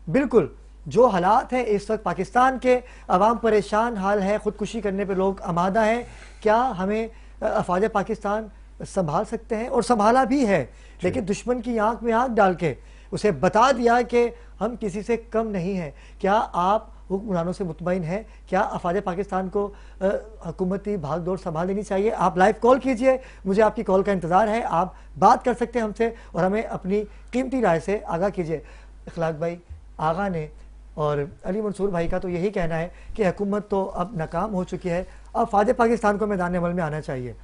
बिल्कुल जो हालात हैं इस वक्त पाकिस्तान के, अवाम परेशान हाल है, खुदकुशी करने पर लोग आमादा हैं। क्या हमें अफवाज पाकिस्तान संभाल सकते हैं? और संभाला भी है, लेकिन दुश्मन की आंख में आंख डाल के उसे बता दिया कि हम किसी से कम नहीं हैं। क्या आप हुक्मरानों से मुतमईन हैं? क्या अफवाज पाकिस्तान को हुकूमती भाग दौड़ संभाल लेनी चाहिए? आप लाइव कॉल कीजिए, मुझे आपकी कॉल का इंतज़ार है। आप बात कर सकते हैं हमसे और हमें अपनी कीमती राय से आगाह कीजिए। इखलाक भाई, आगा ने और अली मंसूर भाई का तो यही कहना है कि हुकूमत तो अब नाकाम हो चुकी है, अब अफवाज पाकिस्तान को मैदान अमल में आना चाहिए।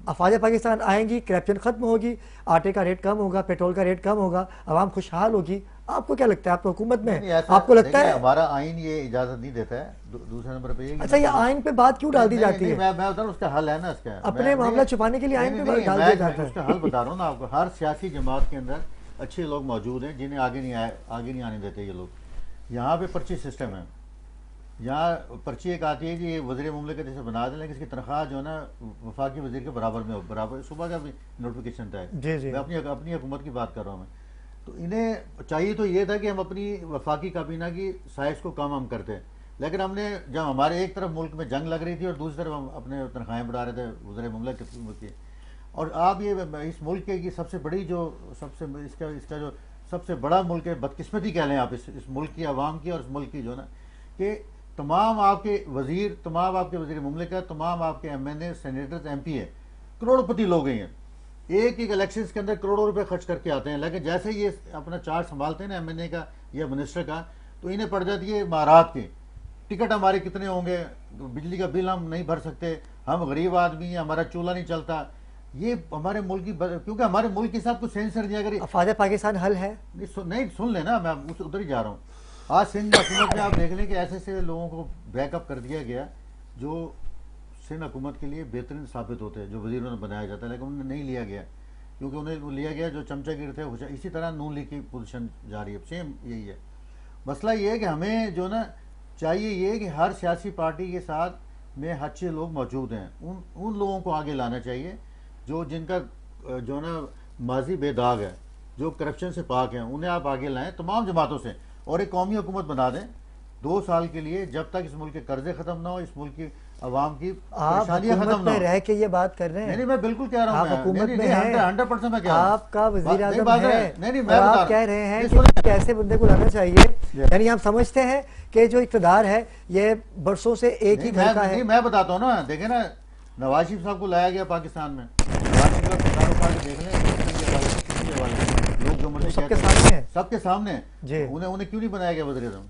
अफवाज पाकिस्तान आएंगी, करप्शन ख़त्म होगी, आटे का रेट कम होगा, पेट्रोल का रेट कम होगा, आवाम खुशहाल होगी। आपको क्या लगता है, आप हुकूमत में नहीं, है, ऐसा आपको लगता देखिए, है? हमारा आइन ये इजाजत नहीं देता है। दूसरे नंबर पे ये अच्छा, ये आइन पे बात क्यों डाल दी जाती है? मैं बता रहा हूँ उसका हल है ना, इसका अपने मामला छुपाने के लिए आइन पे डाल दिया जाता है। उसका हल बता रहा हूँ ना आपको। हर सियासी जमात के अंदर अच्छे लोग मौजूद हैं जिन्हें आगे नहीं आने देते ये लोग। यहाँ पे पर्ची सिस्टम है, यहाँ पर्ची एक आती है कि ये वज़ीर मुमलिकत जैसे बना दें, लेकिन इसकी तनख्वाह जो है ना वफाकी वज़ीर के बराबर में हो, बराबर सुबह का भी नोटिफिकेशन था। मैं अपनी हुकूमत की बात कर रहा हूँ मैं। तो इन्हें चाहिए तो ये था कि हम अपनी वफाकी काबीना की साइज को कम हम करते, लेकिन हमने जब हमारे एक तरफ मुल्क में जंग लग रही थी और दूसरी तरफ हम अपने तनख्वाहें बढ़ा रहे थे वज़ीर मुमलिकत की। और आप ये इस मुल्क की सबसे बड़ी जो इसका जो सबसे बड़ा मुल्क है, बदकिस्मती कह लें आप इस मुल्क की आवाम की और इस मुल्क की जो ना, कि तमाम आपके वज़ीर, तमाम आपके वज़ीर मुमलिकत, तमाम आपके MNA, सेनेटर्स, MP है, करोड़पति लोग हैं। एक इलेक्शंस के अंदर करोड़ों रुपए खर्च करके आते हैं, लेकिन जैसे ये अपना चार्ज संभालते हैं ना MNA का या मिनिस्टर का, तो इन्हें पड़ जाती है महारात की। टिकट हमारे कितने होंगे, बिजली का बिल हम नहीं भर सकते, हम गरीब आदमी हैं, हमारा चूल्हा नहीं चलता। ये हमारे मुल्क की, क्योंकि हमारे मुल्क के साथ कुछ सेंसर नहीं। अगर अफवाद पाकिस्तान हल है नहीं सुन लेना, मैं उधर ही जा रहा हूँ। आज सिंध हुकूमत में आप देख लें कि ऐसे लोगों को बैकअप कर दिया गया जो सिंध हुकूमत के लिए बेहतरीन साबित होते हैं, जो वजीरों ने बनाया जाता है, लेकिन उन्हें नहीं लिया गया क्योंकि उन्हें लिया गया जो चमचागिर थे। इसी तरह नून लीग की पोजीशन जा रही है, सेम यही है। मसला ये है कि हमें जो ना चाहिए ये कि हर सियासी पार्टी के साथ में अच्छे लोग मौजूद हैं, उन लोगों को आगे लाना चाहिए जो जिनका जो ना माजी बेदाग है, जो करप्शन से पाक हैं, उन्हें आप आगे लाएं तमाम जमातों से, और एक कौमी हुकूमत बना दें 2 साल के लिए, जब तक इस मुल्क के कर्जे खत्म ना हो, इस मुल्क की आवाम की परेशानियां खत्म ना हो। रह के ये बात कर रहे हैं? नहीं, मैं बिल्कुल कह रहा हूँ, आप हुकूमत में हैं, 100% मैं कह रहा हूँ। आपका वज़ीर आज़म है, नहीं, और आप कह रहे हैं कि कैसे बंदे को लाना चाहिए। यानी आप समझते हैं कि जो इक़्तिदार है ये बरसों से एक ही घर का है। मैं बताता हूँ ना, देखे ना, नवाज शरीफ साहब को लाया गया पाकिस्तान में, लोग जो मर्जी सबके सामने उन्हें क्यों नहीं बनाया गया वज़ीर आज़म?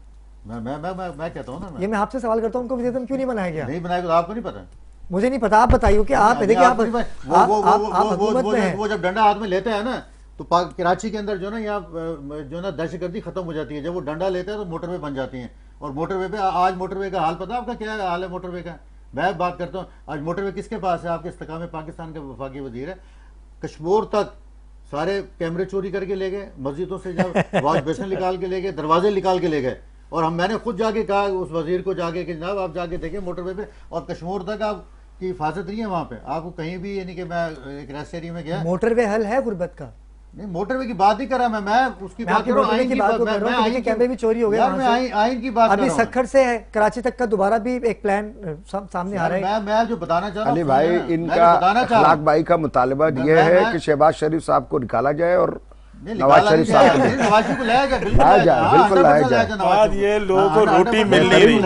मैं कहता हूँ ना, ये मैं आपसे सवाल करता हूँ, उनको वज़ीर आज़म क्यों नहीं बनाया गया? नहीं बनाया तो आपको नहीं पता? मुझे नहीं पता, आप बताइए कि आप देखिए आप वो जब डंडा हाथ में लेते हैं ना, तो कराची के अंदर जो ना यहाँ जो ना दहशतगर्दी खत्म हो जाती है। जब वो डंडा लेते हैं तो मोटरवे बन जाती हैं, और मोटरवे पे आज मोटरवे का हाल पता है आपका क्या हाल है? मोटरवे का मैं बात करता हूँ। आज मोटरवे किसके पास है? आपके इस्तेकाम में पाकिस्तान का वफाकी वजीर है। कश्मीर तक सारे कैमरे चोरी करके ले गए, मस्जिदों से जब वॉश बेसन निकाल के ले गए, दरवाजे निकाल के ले गए। और मैंने खुद जाके कहा उस वजीर को जाके कि जनाब आप जाके देखें मोटरवे पे, और कश्मीर तक आपकी हिफाजत नहीं है वहाँ पे, आपको कहीं भी, यानी कि मैं एक रेस्ट एरिया में गया। मोटरवे हल है गुर्बत का? नहीं, मोटरवे की बात नहीं कर रहा मैं उसकी बात कर रहा हूं, आइन की बात कर रहा हूं। कैमरे भी चोरी हो गए यार, मैं आइन की बात कर रहा हूं। अभी सक्खर से कराची तक का दोबारा भी एक प्लान सामने आ रहा है। मैं जो बताना चाह रहा हूं अली भाई, इनका अखलाक भाई का मुतालबा ये है कि शहबाज शरीफ साहब को निकाला जाए और नवाज शरीफ साहब को लाया जाए, बिल्कुल लाया जाए। ये लोगों को रोटी मिल नहीं रही,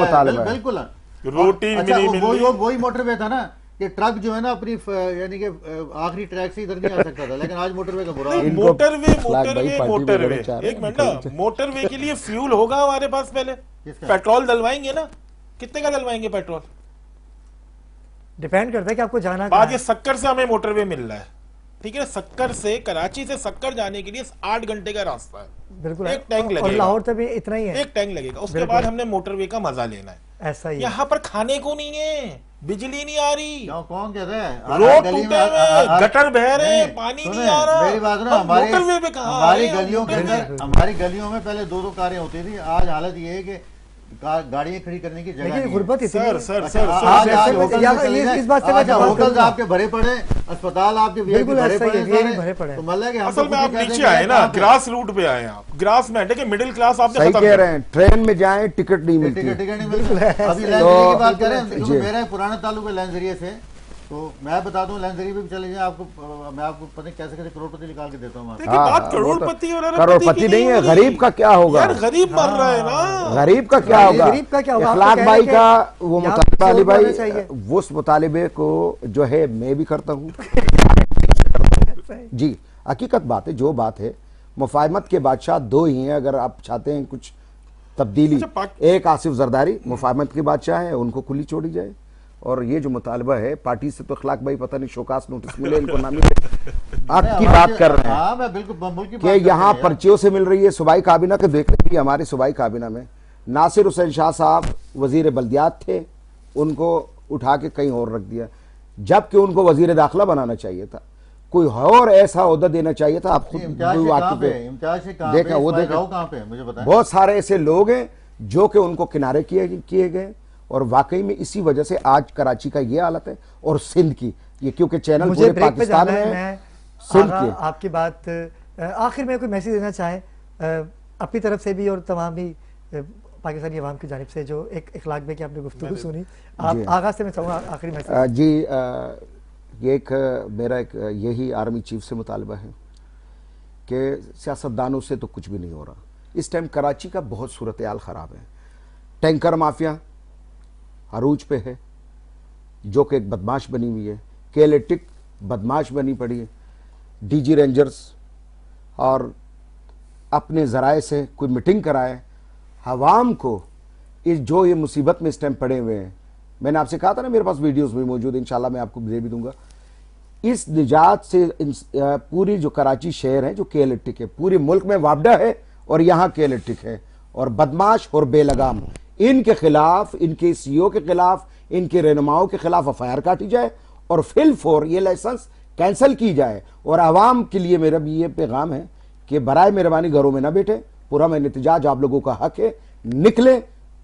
बिल्कुल रोटी वही मोटरवे था ना कि ट्रक जो है ना अपनी यानी कि आखिरी ट्रैक से इधर नहीं आ सकता था, लेकिन आज मोटरवे का बुरा मोटरवे एक मिनट ना, मोटरवे के लिए फ्यूल होगा हमारे पास? पहले पेट्रोल डलवाएंगे ना, कितने का डलवाएंगे पेट्रोल? डिपेंड करता है कि आपको जाना बाद ये सक्कर से हमें मोटरवे मिल रहा है, ठीक है? सक्कर से, कराची से सक्कर जाने के लिए 8 घंटे का रास्ता है, बिल्कुल एक टैंक लगेगा, और लाहौर तक भी इतना ही है, एक टैंक लगेगा। उसके बाद हमने मोटरवे का मजा लेना है। ऐसा ही यहाँ पर खाने को नहीं है, बिजली नहीं आ रही, कौन कहता है? रोड टूटे हुए, गटर बह रहे हैं, पानी नहीं आ रहा। मेरी बात ना, हमारी गलियों में पहले 2-2 कारें होती थी, आज हालत ये है कि गाड़ियां खड़ी करने की जगह नहीं। गुर्बत सर इस बात से होटल आपके भरे पड़े, अस्पताल आपके भरे पड़े, तो मतलब असल में आप नीचे आए ना, ग्रास रूट पे आए आप, ग्रास में हटे कि मिडिल क्लास आपने सही कह रहे हैं। ट्रेन में जाएं टिकट नहीं मिलती, टिकट नहीं मिलती। अभी लैंजरिए की बात करें, मेरा एक पुराना ताल्लुक है लैंजरिए से, तो मैं बता दूं लैंजरिए पे भी चले जाए आपको, मैं आपको पता नहीं कैसे करोड़पति निकाल के देता हूँ। करोड़पति नहीं है, गरीब का क्या होगा? गरीब मर रहा है ना, गरीब का क्या होगा? अखलाक भाई का वो मुतालबा, अली भाई वो उस मुतालबे को जो है मैं भी करता हूँ जी। हकीकत बात है, जो बात है, मुफाहमत के बादशाह 2 ही हैं। अगर आप चाहते हैं कुछ तब्दीली, एक आसिफ जरदारी मुफाहमत के बादशाह है, उनको खुली छोड़ी जाए, और ये जो मुतालबा है पार्टी से, तो अखलाक भाई पता नहीं शोकास नोटिस मिले इनको ना मिले, आपकी बात कर रहे हैं। हाँ, मैं बिल्कुल मुल्क की बात कि कर यहाँ रहे हैं। पर्चियों से मिल रही है। सूबाई काबीना के देख रहे हमारे सूबाई काबीना में नासिर हुसैन शाह साहब वजीर बल्दियात थे, उनको उठा के कहीं और रख दिया, जबकि उनको वजीर दाखिला बनाना चाहिए था, कोई और ऐसा ओहदा देना चाहिए था। आप खुद देखा वो देखा, मुझे बताएं। बहुत सारे ऐसे लोग हैं जो कि उनको किनारे किए गए, और वाकई में इसी वजह से आज कराची का ये हालत है और सिंध की ये, क्योंकि चैनल मुझे पूरे ब्रेक पे पाकिस्तान जाना है। में मैं सिंध आगा के आपकी बात आखिर में कोई मैसेज देना चाहें अपनी तरफ से भी और तमाम भी पाकिस्तानी अवाम की जानिब से, जो एक इखलाक बे की आपने गुफ्तगू सुनी, आप आगाज से मैं चाहूँगा आखिरी मैसेज। जी ये एक मेरा एक यही आर्मी चीफ से मुतालबा है कि सियासतदानों से तो कुछ भी नहीं हो रहा। इस टाइम कराची का बहुत सूरत हाल ख़राब है। टैंकर माफिया अरूज पे है, जो कि एक बदमाश बनी हुई है। केलेटिक बदमाश बनी पड़ी है। डीजी रेंजर्स और अपने ज़राए से कोई मीटिंग कराए हवाम को, इस जो ये मुसीबत में इस टाइम पड़े हुए हैं। मैंने आपसे कहा था ना, मेरे पास वीडियोस भी मौजूद है, इंशाल्लाह मैं आपको दे भी दूंगा। इस निजात से पूरी जो कराची शहर है, जो केलेटिक है, पूरे मुल्क में वापडा है और यहाँ केलेटिक है, और बदमाश और बेलगाम इनके खिलाफ, इनके सीईओ के खिलाफ, इनके रहनुमाओं के खिलाफ एफआईआर काटी जाए और फिल फॉर ये लाइसेंस कैंसिल की जाए। और आवाम के लिए मेरा भी ये पैगाम है कि बराए मेहरबानी घरों में ना बैठे, पूरा में एहतजाज आप लोगों का हक है, निकले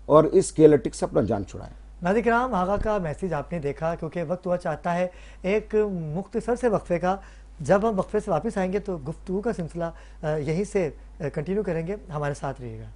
और इस केलेटिक से अपना जान छुड़ाएं। नाज़रीन किराम, आगा का मैसेज आपने देखा, क्योंकि वक्त हुआ चाहता है एक मुख्तसर से वक्फे का। जब हम वक्फे से वापस आएंगे तो गुफ्तगू का सिलसिला यहीं से कंटिन्यू करेंगे। हमारे साथ रहिएगा।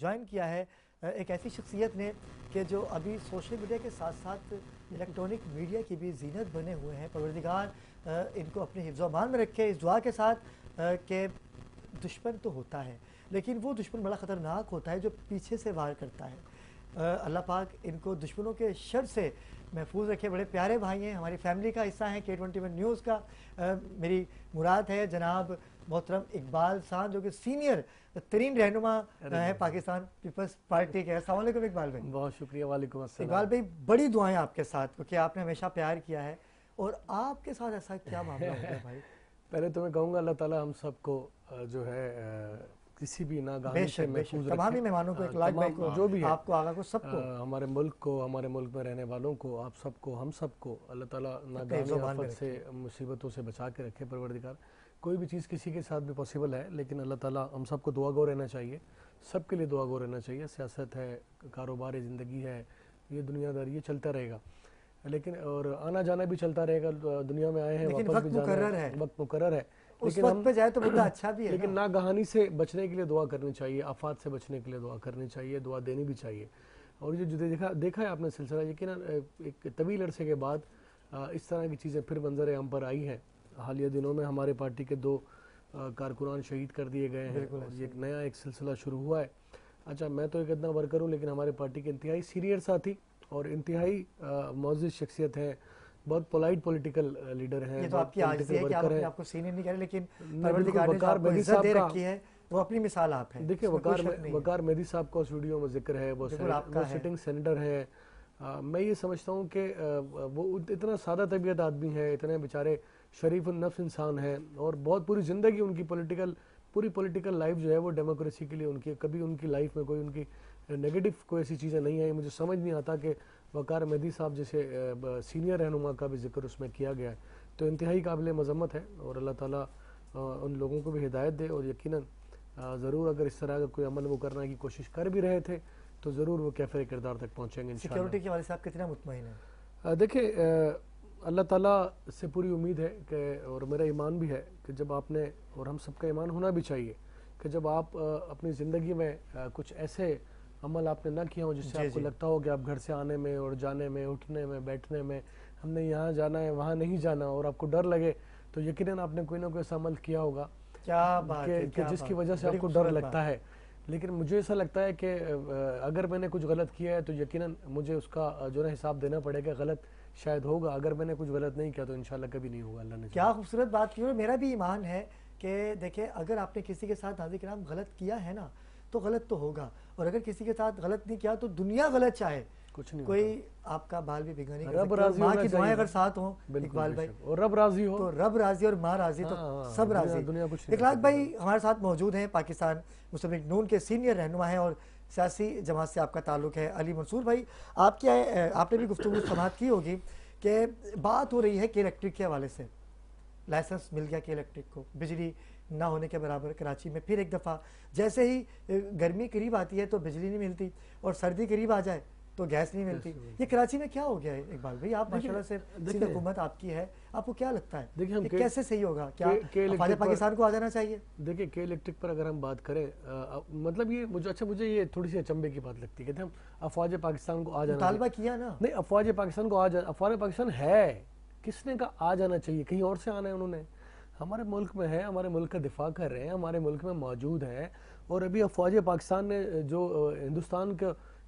ज्वाइन किया है एक ऐसी शख्सियत ने कि जो अभी सोशल मीडिया के साथ साथ इलेक्ट्रॉनिक मीडिया की भी जीनत बने हुए हैं। परवरदिगार इनको अपने हिफ्ज़ व अमान में रखे, इस दुआ के साथ कि दुश्मन तो होता है, लेकिन वो दुश्मन बड़ा ख़तरनाक होता है जो पीछे से वार करता है। अल्लाह पाक इनको दुश्मनों के शर से महफूज रखे। बड़े प्यारे भाई हैं, हमारी फैमिली का हिस्सा हैं K21 न्यूज़ का। मेरी मुराद है जनाब मोहतरम इकबाल साहब, जो कि सीनियर तरीन रहनुमा है पाकिस्तान पीपल्स पार्टी के। अस्सलाम वालेकुम इकबाल भाई। बहुत शुक्रिया। वालेकुम अस्सलाम। इकबाल भाई, बड़ी दुआएं आपके साथ, क्योंकि आपने हमेशा प्यार किया है। और आपके साथ ऐसा क्या मामला हो गया भाई? पहले तो मैं कहूँगा अल्लाह ताला हम सबको जो है किसी भी नागाही से महफूज रखे। तमाम मेहमानों को, इकलाक भाई को, जो भी है, आपको, आगा को, सबको, हमारे मुल्क को, हमारे मुल्क में रहने वालों को, आप सबको, हम सबको अल्लाह ताला नागाही आफत से, मुसीबतों से बचा के रखे। परवरदिगार, कोई भी चीज़ किसी के साथ भी पॉसिबल है, लेकिन अल्लाह ताला हम सबको दुआगो रहना चाहिए, सबके लिए दुआगो रहना चाहिए। सियासत है, कारोबार है, ज़िंदगी है, ये दुनियादारी ये चलता रहेगा, लेकिन और आना जाना भी चलता रहेगा। दुनिया में आए हैं, वापस भी जाना है, वक्त मुकर्रर है, लेकिन वक्त पे जाए तो बंदा अच्छा भी है। लेकिन नागहानी से बचने के लिए दुआ करनी चाहिए, आफात से बचने के लिए दुआ करनी चाहिए, दुआ देनी भी चाहिए। और ये जो देखा है आपने सिलसिला, यकीन एक तवील अरसे के बाद इस तरह की चीज़ें फिर मंजर आम पर आई हैं। हालिया दिनों में हमारे पार्टी के 2 कारकुनान शहीद कर दिए गए हैं और ये नया एक सिलसिला शुरू हुआ है। अच्छा, मैं तो एक इतना वर्कर हूँ, लेकिन हमारे पार्टी के इंतहाई सीनियर साथी और इंतहाई मौजूद शख्सियत है, बहुत पोलाइट पॉलिटिकल लीडर हैं। ये तो आपकी आजिज़ी है कि आप अपने आपको सीनियर नहीं कह रहे, लेकिन परवरदिगार ने आपको इज्जत दे रखी है, वो अपनी मिसाल आप हैं। देखिए, वकार मेहदी साहब का उस वीडियो में जिक्र है, वो सिटिंग सेनेटर है। मैं ये समझता हूँ कि वो इतना सादा तबीयत आदमी है, इतने बेचारे शरीफ नफ्स इंसान है, और बहुत पूरी ज़िंदगी उनकी पूरी पॉलिटिकल लाइफ जो है वो डेमोक्रेसी के लिए उनकी, कभी उनकी लाइफ में कोई उनकी नेगेटिव कोई ऐसी चीज़ें नहीं आई। मुझे समझ नहीं आता कि वकार मेहदी साहब जैसे सीनियर रहनुमा का भी जिक्र उसमें किया गया है, तो इंतहाई काबिल मज़म्मत है। और अल्लाह ताला उन लोगों को भी हिदायत दे, और यकीनन ज़रूर अगर इस तरह का कोई अमल वो करने की कोशिश कर भी रहे थे तो ज़रूर वो कैफे किरदार तक पहुँचेंगे इंशाअल्लाह। सिक्योरिटी के वाले साहब कितना मुतमईन है? देखिए, अल्लाह ताला से पूरी उम्मीद है कि, और मेरा ईमान भी है कि जब आपने, और हम सबका ईमान होना भी चाहिए कि जब आप अपनी ज़िंदगी में कुछ ऐसे अमल आपने ना किया हो जिससे आपको लगता हो कि आप घर से आने में और जाने में, उठने में, बैठने में, हमने यहाँ जाना है वहाँ नहीं जाना, और आपको डर लगे, तो यकीनन आपने कोई ना कोई ऐसा अमल किया होगा क्या बात है, कि जिसकी वजह से आपको डर लगता है। लेकिन मुझे ऐसा लगता है कि अगर मैंने कुछ गलत किया है तो यकीनन मुझे उसका जो है हिसाब देना पड़ेगा। गलत शायद होगा, अगर मैंने कुछ गलत नहीं किया तो इंशाल्लाह कभी नहीं होगा। अल्लाह ने क्या खूबसूरत बात की। और मेरा भी ईमान है कि देखिए, अगर आपने किसी के साथ नाज़रीन किराम गलत किया है ना, तो गलत तो होगा, और अगर किसी के साथ गलत नहीं किया तो दुनिया गलत चाहे कुछ नहीं कोई आपका बाल भी बिगड़ नहीं कर रब सकता। राजी माँ होना की दुआएं चाहिए अगर साथ हों इकबाल भाई, और रब राजी हो तो रब राजी और माँ राजी तो सब राजी। दुनिया कुछ नहीं इखलाक भाई हमारे साथ मौजूद हैं, पाकिस्तान मुस्लिम लीग नून के सीनियर रहनुमा हैं और सियासी जमात से आपका ताल्लुक है। अली मंसूर भाई, आपने भी गुफ्तगू समाअत की होगी कि बात हो रही है के इलेक्ट्रिक के हवाले से। लाइसेंस मिल गया के इलेक्ट्रिक को, बिजली ना होने के बराबर कराची में फिर एक दफ़ा, जैसे ही गर्मी करीब आती है तो बिजली नहीं मिलती, और सर्दी करीब आ जाए तो गैस नहीं मिलती। ये कराची में क्या हो गया है इकबाल भाई? आप माशाल्लाह से सीधी हुकूमत आपकी है, आपको क्या लगता है देखिए हम कैसे सही होगा? क्या अफवाज पाकिस्तान को आ जाना चाहिए? देखिए के इलेक्ट्रिक पर अगर हम बात करें, मतलब ये मुझे ये थोड़ी सी अचंभे की बात लगती है। कहते हम अफवाज पाकिस्तान को आ जाना, मुतालबा किया ना, नहीं अफवाज पाकिस्तान को आ जाना, अफवाज पाकिस्तान है, किसने कहा आ जाना चाहिए? कहीं और से आना है उन्होंने? हमारे मुल्क में है, हमारे मुल्क का दिफा कर रहे हैं, हमारे मुल्क में मौजूद है। और अभी अफवाज पाकिस्तान ने जो हिंदुस्तान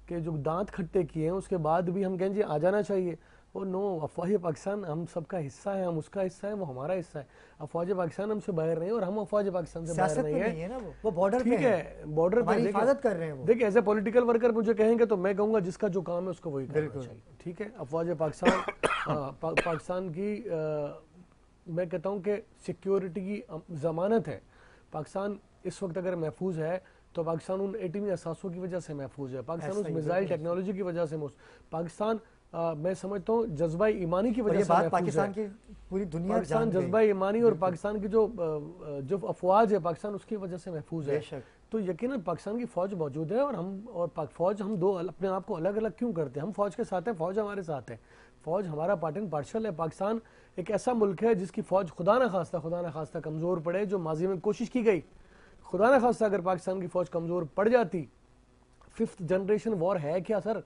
के जो दांत खट्टे किए हैं उसके बाद भी हम कहें जी आ जाना चाहिए। और नो, अफवाज पाकिस्तान हम सबका हिस्सा है, हम उसका हिस्सा है, वो हमारा हिस्सा है। अफवाज पाकिस्तान हमसे बाहर नहीं है और हम अफवाज पाकिस्तान से बाहर नहीं है ना, वो बॉर्डर ठीक है, बॉर्डर पे हिफाजत कर रहे हैं। देखिए एज ए पॉलिटिकल वर्कर मुझे कहेंगे तो मैं कहूँगा जिसका जो काम है उसको वही करना चाहिए। ठीक है, अफवाज पाकिस्तान पाकिस्तान की मैं कहता हूँ कि सिक्योरिटी की ज़मानत है। पाकिस्तान इस वक्त अगर महफूज है तो पाकिस्तान उन एटमी असासों की वजह से महफूज है, पाकिस्तान उस मिसाइल टेक्नोलॉजी की वजह से पाकिस्तान मैं समझता हूँ जज्बा ईमानी की वजह से पाकिस्तान की पूरी दुनिया पाकिस्तान जज्बा ईमानी और पाकिस्तान की जो अफवाज है पाकिस्तान उसकी वजह से महफूज है। तो यकीनन पाकिस्तान की फौज मौजूद है और फौज हम दो अपने आप को अलग अलग क्यों करते हैं? हम फौज के साथ हैं, फौज हमारे साथ है, फौज हमारा पार्ट एंड पार्शल है। पाकिस्तान एक ऐसा मुल्क है जिसकी फौज खुदा न खास्ता कमजोर पड़े, जो माजी में कोशिश की गई, खुदा न खास्ता अगर पाकिस्तान की फौज कमजोर पड़ जाती, 5th जनरेशन वॉर है क्या सर?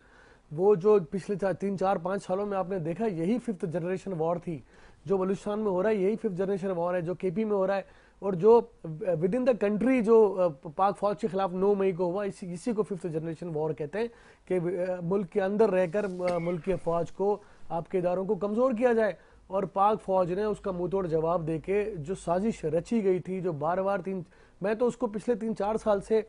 वो जो पिछले 3-4-5 सालों में आपने देखा यही 5th जनरेशन वॉर थी। जो बलूचिस्तान में हो रहा है यही 5th जनरेशन वॉर है, जो केपी में हो रहा है, और जो विद इन द कंट्री जो पाक फौज के खिलाफ 9 मई को हुआ, इसी को 5th जनरेशन वॉर कहते हैं कि मुल्क के अंदर रहकर मुल्क की फौज को, आपके इदारों को कमजोर किया जाए। और पाक फौज ने उसका मुंह तोड़ जवाब देके जो साजिश रची गई थी, जो बार बार मैं तो उसको पिछले 3-4 साल से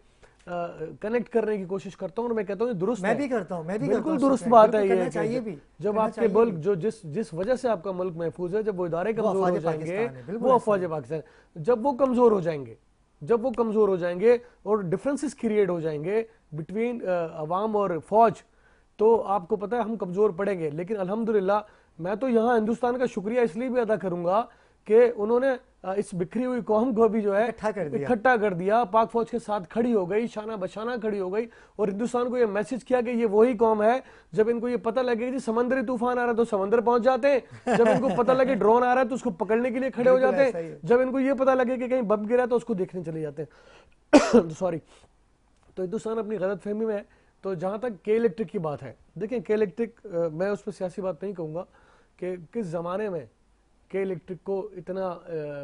कनेक्ट करने की कोशिश करता हूँ और मैं कहता हूँ दुरुस्त, मैं भी करता हूँ, बिल्कुल दुरुस्त बात है ये। चाहिए भी जब आपके मुल्क जो जिस वजह से आपका मुल्क महफूज है, जब वो इदारे कमजोर हो जाएंगे, वो अफवाज पाकिस्तान जब वो कमजोर हो जाएंगे और डिफरेंसेस क्रिएट हो जाएंगे बिटवीन अवाम और फौज, तो आपको पता है हम कमजोर पड़ेंगे। लेकिन अल्हम्दुलिल्लाह मैं तो यहाँ हिंदुस्तान का शुक्रिया इसलिए भी अदा करूंगा कि उन्होंने इस बिखरी हुई कौम को भी जो है इकट्ठा कर दिया, पाक फौज के साथ खड़ी हो गई, शाना बशाना खड़ी हो गई, और हिंदुस्तान को ये मैसेज किया कि ये वही कौम है। जब इनको ये पता लगे कि समंदरी तूफान आ रहा है तो समंदर पहुंच जाते हैं, जब इनको पता लगे ड्रोन आ रहा है तो उसको पकड़ने के लिए खड़े हो जाते हैं, जब इनको ये पता लगे कि कहीं बम गिरा तो उसको देखने चले जाते हैं। सॉरी, तो हिंदुस्तान अपनी गलत फहमी में है। तो जहां तक के इलेक्ट्रिक की बात है, देखें के इलेक्ट्रिक, मैं उस पर सियासी बात नहीं कहूँगा कि किस ज़माने में के इलेक्ट्रिक को इतना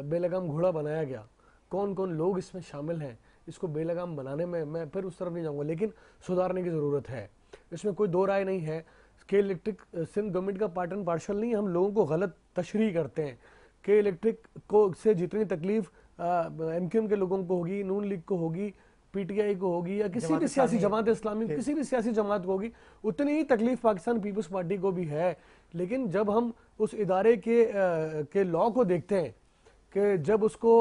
बेलगाम घोड़ा बनाया गया, कौन कौन लोग इसमें शामिल हैं, इसको बेलगाम बनाने में मैं फिर उस तरफ नहीं जाऊँगा, लेकिन सुधारने की ज़रूरत है, इसमें कोई दो राय नहीं है। के इलेक्ट्रिक सिंध गवर्नमेंट का पार्ट एंड पार्शल नहीं, हम लोगों को गलत तशरीह करते हैं। के इलेक्ट्रिक को से जितनी तकलीफ MQM के लोगों को होगी, नून लीग को होगी, PTI को होगी, या किसी भी सियासी जमात इस्लामी, किसी भी सियासी जमात को होगी, उतनी ही तकलीफ पाकिस्तान पीपल्स पार्टी को भी है। लेकिन जब हम उस इदारे के लॉ को देखते हैं कि जब उसको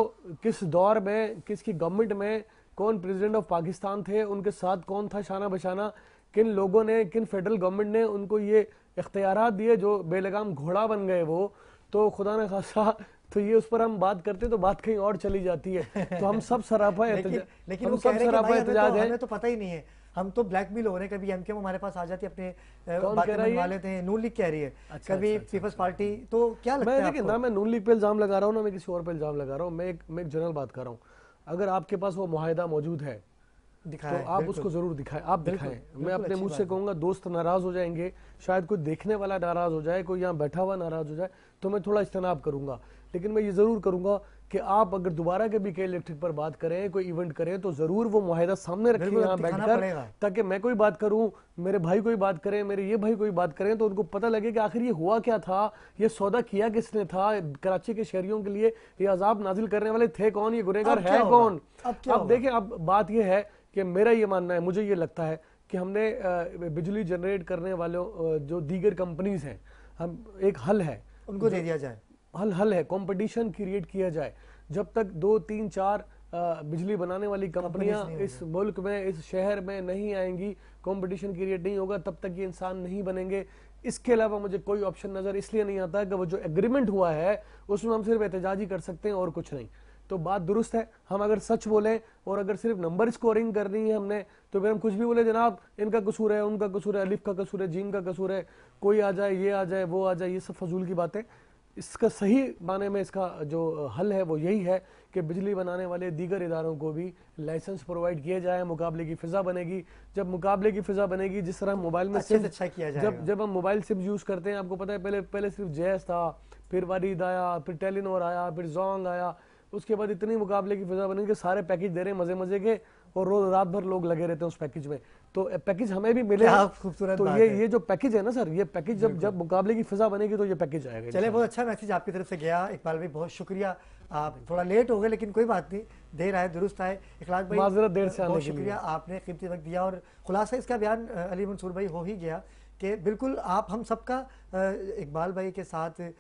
किस दौर में, किसकी गवर्नमेंट में कौन प्रेसिडेंट ऑफ पाकिस्तान थे, उनके साथ कौन था शाना बशाना, किन लोगों ने, किन फेडरल गवर्नमेंट ने उनको ये इख्तियारात दिए जो बेलगाम घोड़ा बन गए, वो तो खुदा न खासा, तो ये उस पर हम बात करते तो बात कहीं और चली जाती है। तो हम सब सरापा लेकिन हम सब सरापा एहतजाज है, हमें तो पता ही नहीं है, हम तो ब्लैकमेल हो रहे हैं। कभी MQM हमारे पास आ जाती है, अपने बातें मनवा लेते हैं, नून लीग कह रही है, कभी पीपल्स पार्टी। तो क्या लगता है आपको? ना मैं नून लीग पे इल्जाम लगा रहा हूँ, ना मैं किसी और पे इल्जाम लगा रहा हूँ, मैं एक जनरल बात कर रहा हूँ। अगर आपके पास वो मुआहिदा मौजूद है दिखाएं, तो आप उसको जरूर दिखाएं, आप दिखाएं। मैं अपने मुंह से कहूंगा दोस्त नाराज हो जाएंगे, शायद कोई देखने वाला नाराज हो जाए, कोई यहाँ बैठा हुआ नाराज हो जाए, तो मैं थोड़ा इज्तनाब करूंगा। लेकिन मैं ये जरूर करूंगा कि आप अगर दोबारा कभी के इलेक्ट्रिक पर बात करें, कोई इवेंट करें, तो जरूर वो मुआहिदा सामने रखें यहाँ बैठकर, ताकि मैं कोई बात करूं, मेरे भाई कोई बात करें, मेरे ये भाई कोई बात करें, तो उनको पता लगे कि आखिर ये हुआ क्या था, ये सौदा किया किसने था, कराची के शहरियों के लिए ये अजाब नाजिल करने वाले थे कौन, ये गुनहगार है कौन। अब देखें, अब बात ये है कि मेरा ये मानना है, मुझे ये लगता है कि हमने बिजली जनरेट करने वालों जो दीगर कंपनीज हैं, हम एक हल है उनको दे दिया जाए, हल है, कंपटीशन क्रिएट किया जाए। जब तक 2, 3, 4 बिजली बनाने वाली कंपनियां इस मुल्क में, इस शहर में नहीं आएंगी, कंपटीशन क्रिएट नहीं होगा, तब तक ये इंसान नहीं बनेंगे। इसके अलावा मुझे कोई ऑप्शन नजर इसलिए नहीं आता कि वो जो एग्रीमेंट हुआ है उसमें हम सिर्फ एहतजाज ही कर सकते हैं और कुछ नहीं। तो बात दुरुस्त है, हम अगर सच बोलें और अगर सिर्फ नंबर स्कोरिंग करनी है हमने, तो फिर हम कुछ भी बोले जनाब इनका कसूर है, उनका कसूर है, अलिफ का कसूर है, जीन का कसूर है, कोई आ जाए, ये आ जाए, वो आ जाए, ये सब फजूल की बातें। इसका सही माने में इसका जो हल है वो यही है कि बिजली बनाने वाले दीगर इदारों को भी लाइसेंस प्रोवाइड किए जाए, मुकाबले की फिजा बनेगी। जब मुकाबले की फिजा बनेगी, जिस तरह मोबाइल में अच्छे से अच्छा किया जाएगा। जब हम मोबाइल सिम यूज करते हैं, आपको पता है पहले सिर्फ जैस था, फिर वारीद आया, फिर टेलीनॉर आया, फिर जोंग आया, उसके बाद इतनी मुकाबले की फिजा बनी कि सारे पैकेज दे रहे हैं मजे मजे के, और रोज रात भर लोग लगे रहते हैं उस पैकेज में। तो पैकेज हमें भी मिले, खूबसूरत तो ये जो पैकेज है ना सर, ये पैकेज जब मुकाबले की फिजा बनेगी तो ये पैकेज आएगा। चले, बहुत अच्छा मैसेज आपकी तरफ से गया इकबाल भाई, बहुत शुक्रिया। आप थोड़ा लेट हो गए लेकिन कोई बात नहीं, देर आए दुरुस्त आए। इखलाक भाई माजरत देर से आने बहुत के लिए, शुक्रिया, आपने कीमती वक्त दिया। और खुलासा इसका बयान अली मंसूर भाई हो ही गया कि बिल्कुल आप हम सबका इकबाल भाई के साथ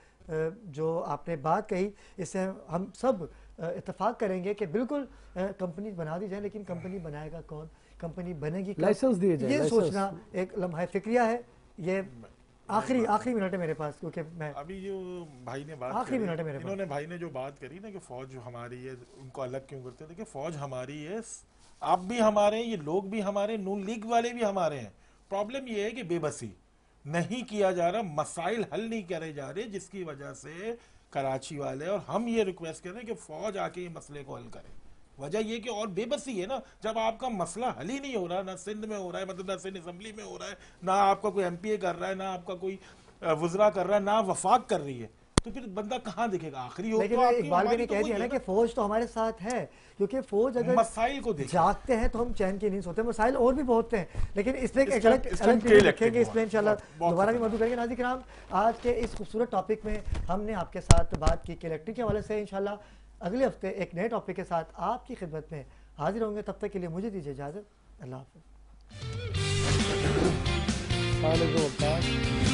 जो आपने बात कही, इससे हम सब इत्तेफाक करेंगे कि बिल्कुल कंपनी बना दी जाए, लेकिन कंपनी बनाएगा कौन, कंपनी बनेगी, लाइसेंस दिए जाए, ये सोचना एक लम्हा फिक्रिया है। ये आखिरी मिनट है मेरे पास, क्योंकि मैं अभी जो भाई ने बात आखिरी मिनट है मेरे इन्होंने भाई ने जो बात करी ना कि फौज हमारी है, उनको अलग क्यों करते हैं, देखिए फौज हमारी है, आप भी हमारे हैं, ये लोग भी हमारे, नून लीग वाले भी हमारे हैं। प्रॉब्लम ये है कि बेबसी नहीं किया जा रहा, मसाइल हल नहीं करे जा रहे, जिसकी वजह से कराची वाले और हम ये रिक्वेस्ट कर रहे हैं कि फौज आके ये मसले को हल करे। वजह ये कि और बेबसी है ना, जब आपका मसला हल ही नहीं हो रहा, ना सिंध में हो रहा है, मतलब ना सिंध असम्बली में हो रहा है, ना आपका कोई एमपीए कर रहा है, ना आपका कोई वुजरा कर रहा है, ना वफाक कर रही है, तो फिर बंदा कहाँ दिखेगा आखिरी हो। लेकिन इकबाल भी ने कह दिया ना कि फौज तो हमारे साथ है, क्योंकि फौज अगर मसाइल को जागते हैं तो हम चैन की नींद सोते हैं। मसाइल और भी बहुत हैं, लेकिन इसमें एक अलग रखेंगे, इसमें इंशाल्लाह दोबारा भी मौजूद करेंगे। नाज़रीन किराम, आज के इस खूबसूरत टॉपिक में हमने आपके साथ बात की कि इलेक्ट्रिक के हवाले से। इंशाल्लाह अगले हफ्ते एक नए टॉपिक के साथ आपकी खिदमत में हाजिर होंगे। तब तक के लिए मुझे दीजिए इजाज़त। अल्लाह हाफ़िज़।